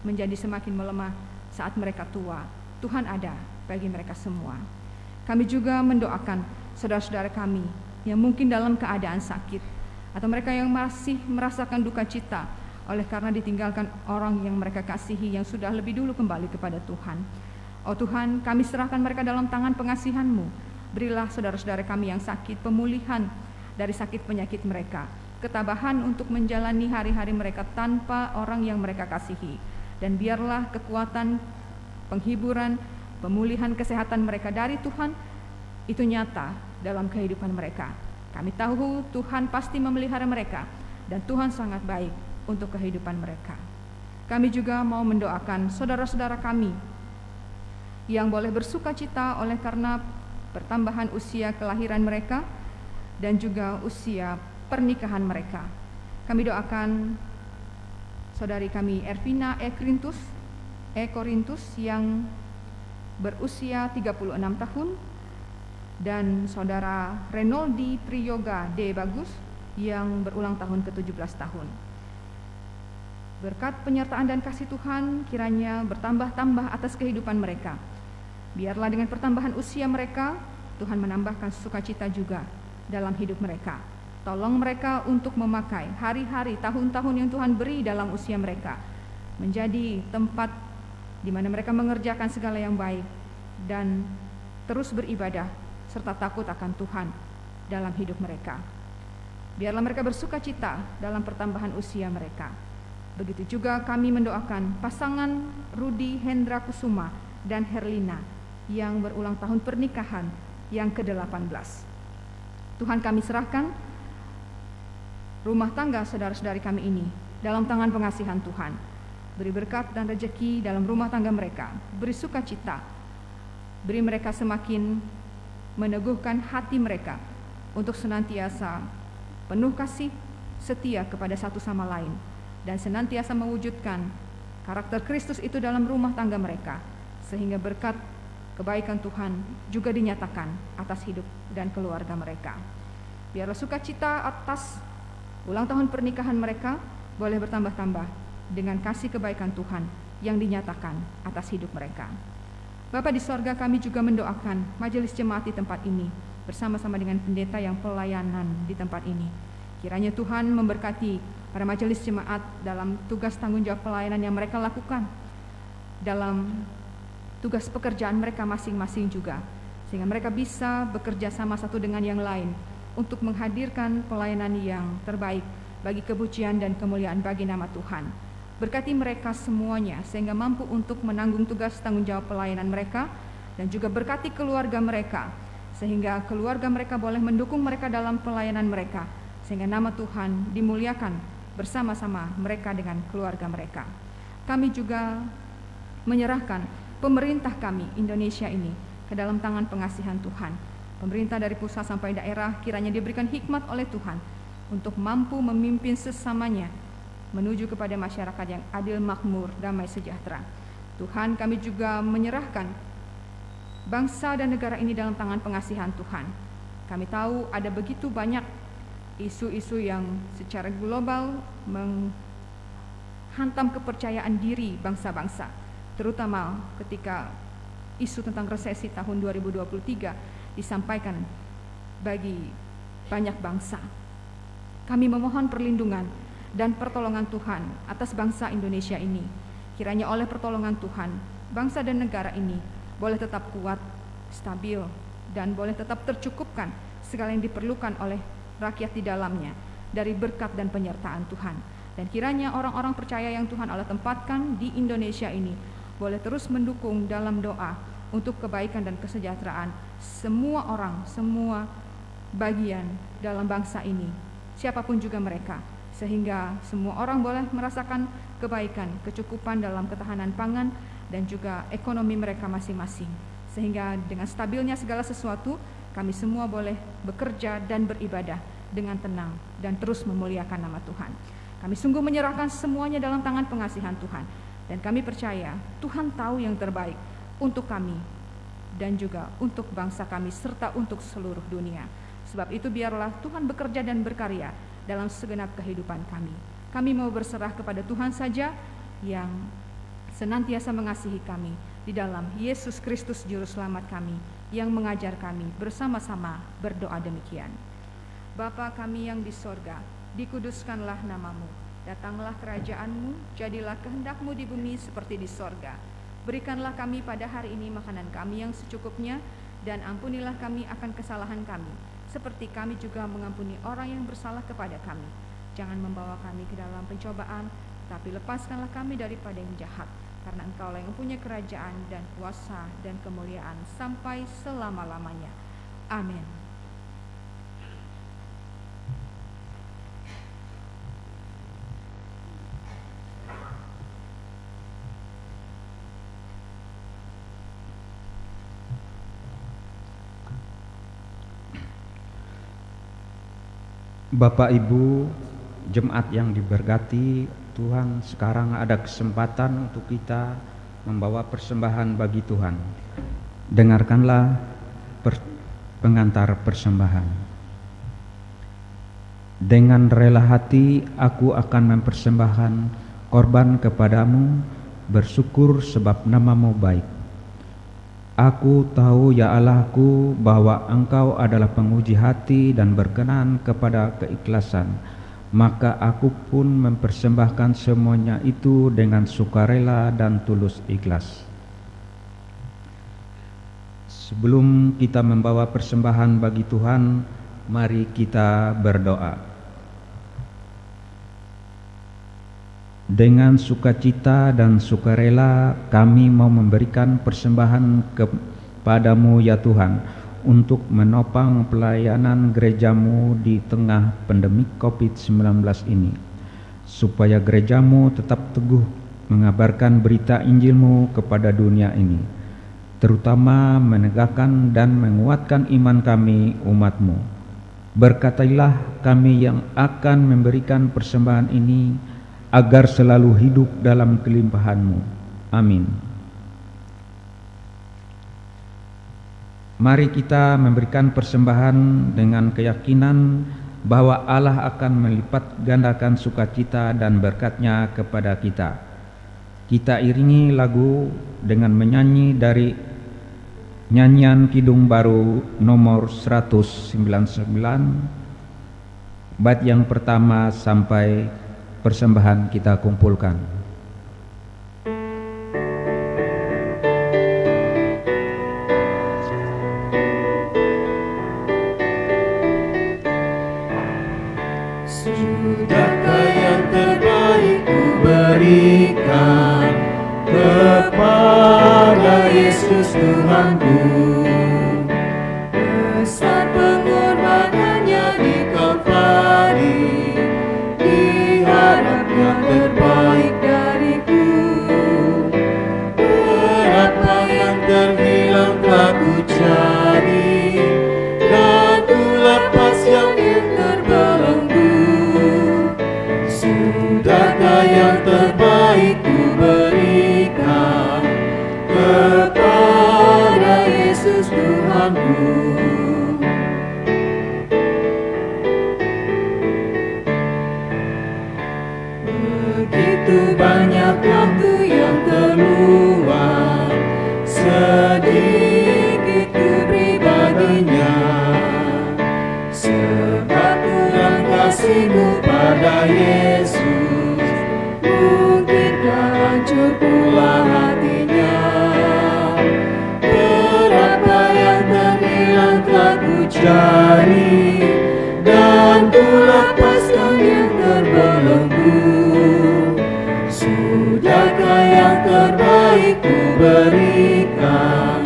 menjadi semakin melemah, saat mereka tua. Tuhan ada bagi mereka semua. Kami juga mendoakan saudara-saudara kami yang mungkin dalam keadaan sakit, atau mereka yang masih merasakan duka cita oleh karena ditinggalkan orang yang mereka kasihi yang sudah lebih dulu kembali kepada Tuhan. Oh Tuhan, kami serahkan mereka dalam tangan pengasihan-Mu. Berilah saudara-saudara kami yang sakit pemulihan dari sakit penyakit mereka, ketabahan untuk menjalani hari-hari mereka tanpa orang yang mereka kasihi, dan biarlah kekuatan, penghiburan, pemulihan kesehatan mereka dari Tuhan itu nyata dalam kehidupan mereka. Kami tahu Tuhan pasti memelihara mereka dan Tuhan sangat baik untuk kehidupan mereka. Kami juga mau mendoakan saudara-saudara kami yang boleh bersuka cita oleh karena pertambahan usia kelahiran mereka dan juga usia pernikahan mereka. Kami doakan saudari kami Ervina E. Korintus yang berusia 36 tahun dan saudara Renoldi Priyoga D. Bagus yang berulang tahun ke-17 tahun. Berkat penyertaan dan kasih Tuhan kiranya bertambah-tambah atas kehidupan mereka. Biarlah dengan pertambahan usia mereka, Tuhan menambahkan sukacita juga dalam hidup mereka. Tolong mereka untuk memakai hari-hari, tahun-tahun yang Tuhan beri dalam usia mereka menjadi tempat di mana mereka mengerjakan segala yang baik dan terus beribadah serta takut akan Tuhan dalam hidup mereka. Biarlah mereka bersuka cita dalam pertambahan usia mereka. Begitu juga kami mendoakan pasangan Rudi Hendra Kusuma dan Herlina yang berulang tahun pernikahan yang ke-18. Tuhan, kami serahkan rumah tangga saudara-saudari kami ini dalam tangan pengasihan Tuhan. Beri berkat dan rejeki dalam rumah tangga mereka. Beri sukacita. Beri mereka semakin meneguhkan hati mereka untuk senantiasa penuh kasih setia kepada satu sama lain dan senantiasa mewujudkan karakter Kristus itu dalam rumah tangga mereka, sehingga berkat kebaikan Tuhan juga dinyatakan atas hidup dan keluarga mereka. Biarlah sukacita atas ulang tahun pernikahan mereka boleh bertambah-tambah dengan kasih kebaikan Tuhan yang dinyatakan atas hidup mereka. Bapa di sorga, kami juga mendoakan majelis jemaat di tempat ini bersama-sama dengan pendeta yang pelayanan di tempat ini. Kiranya Tuhan memberkati para majelis jemaat dalam tugas tanggung jawab pelayanan yang mereka lakukan, dalam tugas pekerjaan mereka masing-masing juga, sehingga mereka bisa bekerja sama satu dengan yang lain untuk menghadirkan pelayanan yang terbaik bagi kepujian dan kemuliaan bagi nama Tuhan. Berkati mereka semuanya sehingga mampu untuk menanggung tugas tanggung jawab pelayanan mereka, dan juga berkati keluarga mereka sehingga keluarga mereka boleh mendukung mereka dalam pelayanan mereka, sehingga nama Tuhan dimuliakan bersama-sama mereka dengan keluarga mereka. Kami juga menyerahkan pemerintah kami Indonesia ini ke dalam tangan pengasihan Tuhan. Pemerintah dari pusat sampai daerah kiranya diberikan hikmat oleh Tuhan untuk mampu memimpin sesamanya menuju kepada masyarakat yang adil, makmur, damai, sejahtera. Tuhan, kami juga menyerahkan bangsa dan negara ini dalam tangan pengasihan Tuhan. Kami tahu ada begitu banyak isu-isu yang secara global menghantam kepercayaan diri bangsa-bangsa, terutama ketika isu tentang resesi tahun 2023 disampaikan bagi banyak bangsa. Kami memohon perlindungan dan pertolongan Tuhan atas bangsa Indonesia ini. Kiranya oleh pertolongan Tuhan, bangsa dan negara ini boleh tetap kuat, stabil, dan boleh tetap tercukupkan segala yang diperlukan oleh rakyat di dalamnya dari berkat dan penyertaan Tuhan. Dan kiranya orang-orang percaya yang Tuhan Allah tempatkan di Indonesia ini boleh terus mendukung dalam doa untuk kebaikan dan kesejahteraan semua orang, semua bagian dalam bangsa ini, siapapun juga mereka, sehingga semua orang boleh merasakan kebaikan, kecukupan dalam ketahanan pangan dan juga ekonomi mereka masing-masing, sehingga dengan stabilnya segala sesuatu kami semua boleh bekerja dan beribadah dengan tenang dan terus memuliakan nama Tuhan. Kami sungguh menyerahkan semuanya dalam tangan pengasihan Tuhan, dan kami percaya Tuhan tahu yang terbaik untuk kami dan juga untuk bangsa kami serta untuk seluruh dunia. Sebab itu biarlah Tuhan bekerja dan berkarya dalam segenap kehidupan kami. Kami mau berserah kepada Tuhan saja yang senantiasa mengasihi kami di dalam Yesus Kristus Juru Selamat kami, yang mengajar kami bersama-sama berdoa demikian. Bapa kami yang di sorga, dikuduskanlah namamu, datanglah kerajaan-Mu, jadilah kehendak-Mu di bumi seperti di sorga. Berikanlah kami pada hari ini makanan kami yang secukupnya, dan ampunilah kami akan kesalahan kami, seperti kami juga mengampuni orang yang bersalah kepada kami. Jangan membawa kami ke dalam pencobaan, tapi lepaskanlah kami daripada yang jahat, karena Engkaulah yang mempunyai kerajaan dan kuasa dan kemuliaan sampai selama-lamanya. Amin. Bapak Ibu jemaat yang diberkati Tuhan, sekarang ada kesempatan untuk kita membawa persembahan bagi Tuhan. Dengarkanlah pengantar persembahan. Dengan rela hati aku akan mempersembahkan korban kepadamu, bersyukur sebab namamu baik. Aku tahu ya Allahku bahwa Engkau adalah penguji hati dan berkenan kepada keikhlasan. Maka aku pun mempersembahkan semuanya itu dengan sukarela dan tulus ikhlas. Sebelum kita membawa persembahan bagi Tuhan, mari kita berdoa. Dengan sukacita dan sukarela kami mau memberikan persembahan kepadamu ya Tuhan, untuk menopang pelayanan gerejamu di tengah pandemi COVID-19 ini, supaya gerejamu tetap teguh mengabarkan berita Injilmu kepada dunia ini, terutama menegakkan dan menguatkan iman kami umatmu. Berkatilah kami yang akan memberikan persembahan ini, agar selalu hidup dalam kelimpahan-Mu. Amin. Mari kita memberikan persembahan dengan keyakinan bahwa Allah akan melipat gandakan sukacita dan berkat-Nya kepada kita. Kita iringi lagu dengan menyanyi dari nyanyian Kidung Baru nomor 199, bait yang pertama sampai persembahan kita kumpulkan. Sudahkah yang terbaik ku berikan kepada Yesus Tuhanku, besar pengorbanannya di Kalvari, diharap yang terbaik dariku. Berapa yang terhilang telah ku cari, dan ku lepas yang terbelenggu. Sudahkah yang terbaik ku berikan kepada Yesus Tuhanku. Begitu banyak waktu yang keluar, sedikit ku beri baginya, sebab kurang kasih-Mu pada Yesus, mungkinkah hancur pula hatinya. Berapa yang terhilang telah ku cari, dan ku lepaskan yang terbelenggu. Sudahkah yang terbaik ku berikan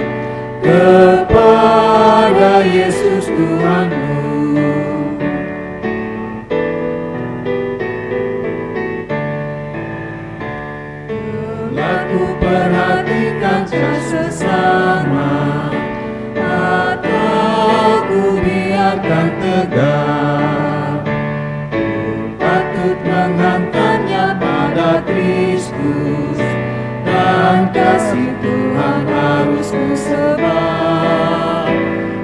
kepada Yesus Tuhanku. Telah ku perhatikan sesama, atau tegar. Patut menghantarnya pada Kristus, dan kasih Tuhan harus ku sebar.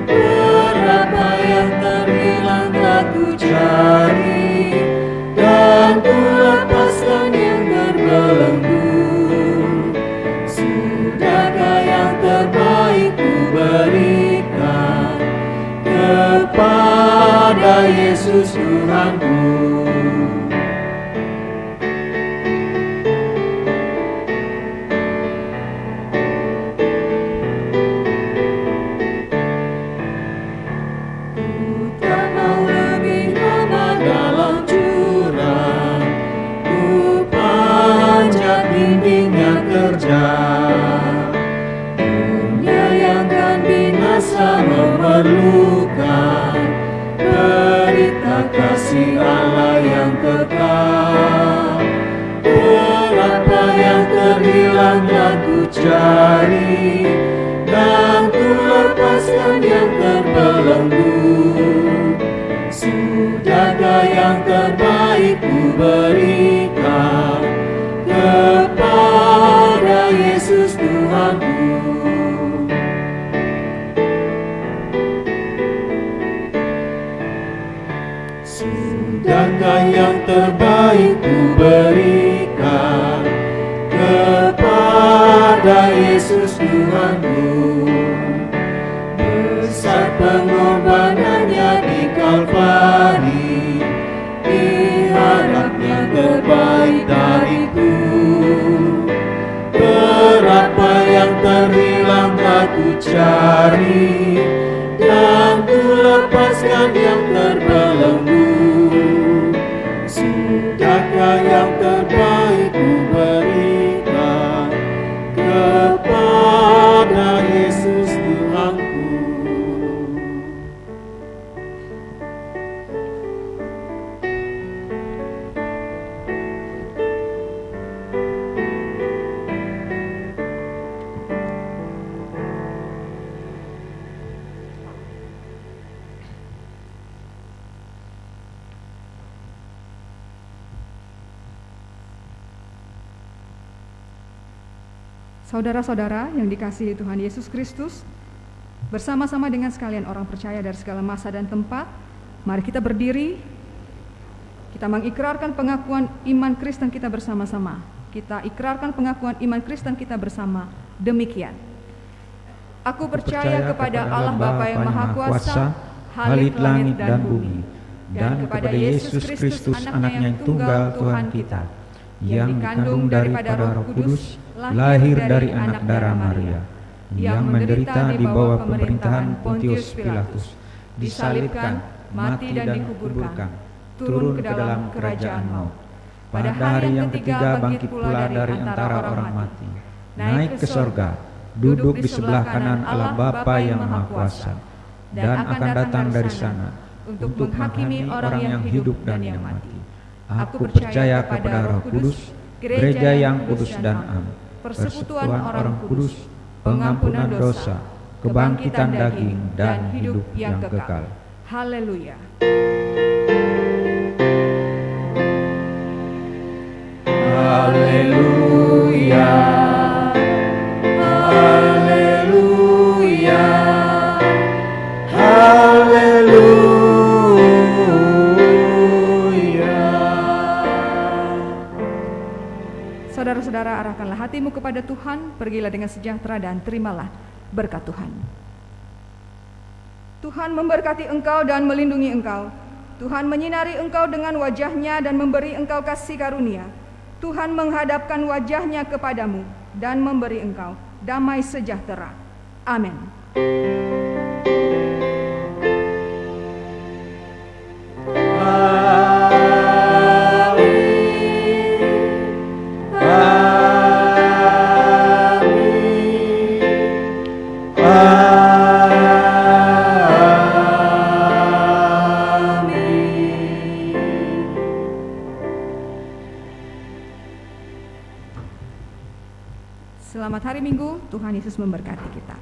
Berapa yang terhilang telah ku cari, dan ku lepaskan yang terbelenggu. Sudahkah yang terbaik ku berikan kepada Yesus Tuhanku. Menyayangkan binasa memerlukan berita kasih Allah yang kekal. Berapa yang terhilang telah ku cari, dan ku lepaskan yang terbelenggu. Sudahkah yang terbaik ku berikan kepada Yesus Tuhanku. Sudahkah yang terbaik ku berikan kepada Yesus Tuhanku. Besar pengorbanannya di Kalvari, diharapnya terbaik dariku. Berapa yang terhilang telah ku cari, dan ku lepaskan yang terbelenggu. Sudahkah yang terbaik ku berikan kepada Yesus Tuhanku. Saudara-saudara yang dikasihi Tuhan Yesus Kristus, bersama-sama dengan sekalian orang percaya dari segala masa dan tempat, mari kita berdiri. Kita mengikrarkan pengakuan iman Kristen kita bersama-sama. Kita ikrarkan pengakuan iman Kristen kita bersama. Demikian. Aku percaya kepada Allah Bapa yang Maha Kuasa, Halik langit dan bumi, dan kepada Yesus Kristus anaknya yang tunggal Tuhan kita, yang dikandung daripada Roh Kudus, lahir dari anak darah Maria, yang menderita di bawah pemerintahan Pontius Pilatus, disalibkan, mati dan dikuburkan, turun ke dalam kerajaan maut. Pada hari yang ketiga bangkit pula dari antara orang mati, naik ke sorga, duduk di sebelah kanan Allah Bapa yang Maha Kuasa, dan akan datang dari sana untuk menghakimi orang yang hidup dan yang mati. Aku percaya kepada Roh Kudus, gereja yang kudus dan am, persekutuan orang kudus, pengampunan dosa, kebangkitan daging, dan hidup yang kekal. Haleluya. Haleluya. Haleluya. Haleluya. Saudara-saudara, arahkanlah hatimu kepada Tuhan, pergilah dengan sejahtera dan terimalah berkat Tuhan. Tuhan memberkati engkau dan melindungi engkau. Tuhan menyinari engkau dengan wajah-Nya dan memberi engkau kasih karunia. Tuhan menghadapkan wajah-Nya kepadamu dan memberi engkau damai sejahtera. Amin. Selamat hari Minggu, Tuhan Yesus memberkati kita.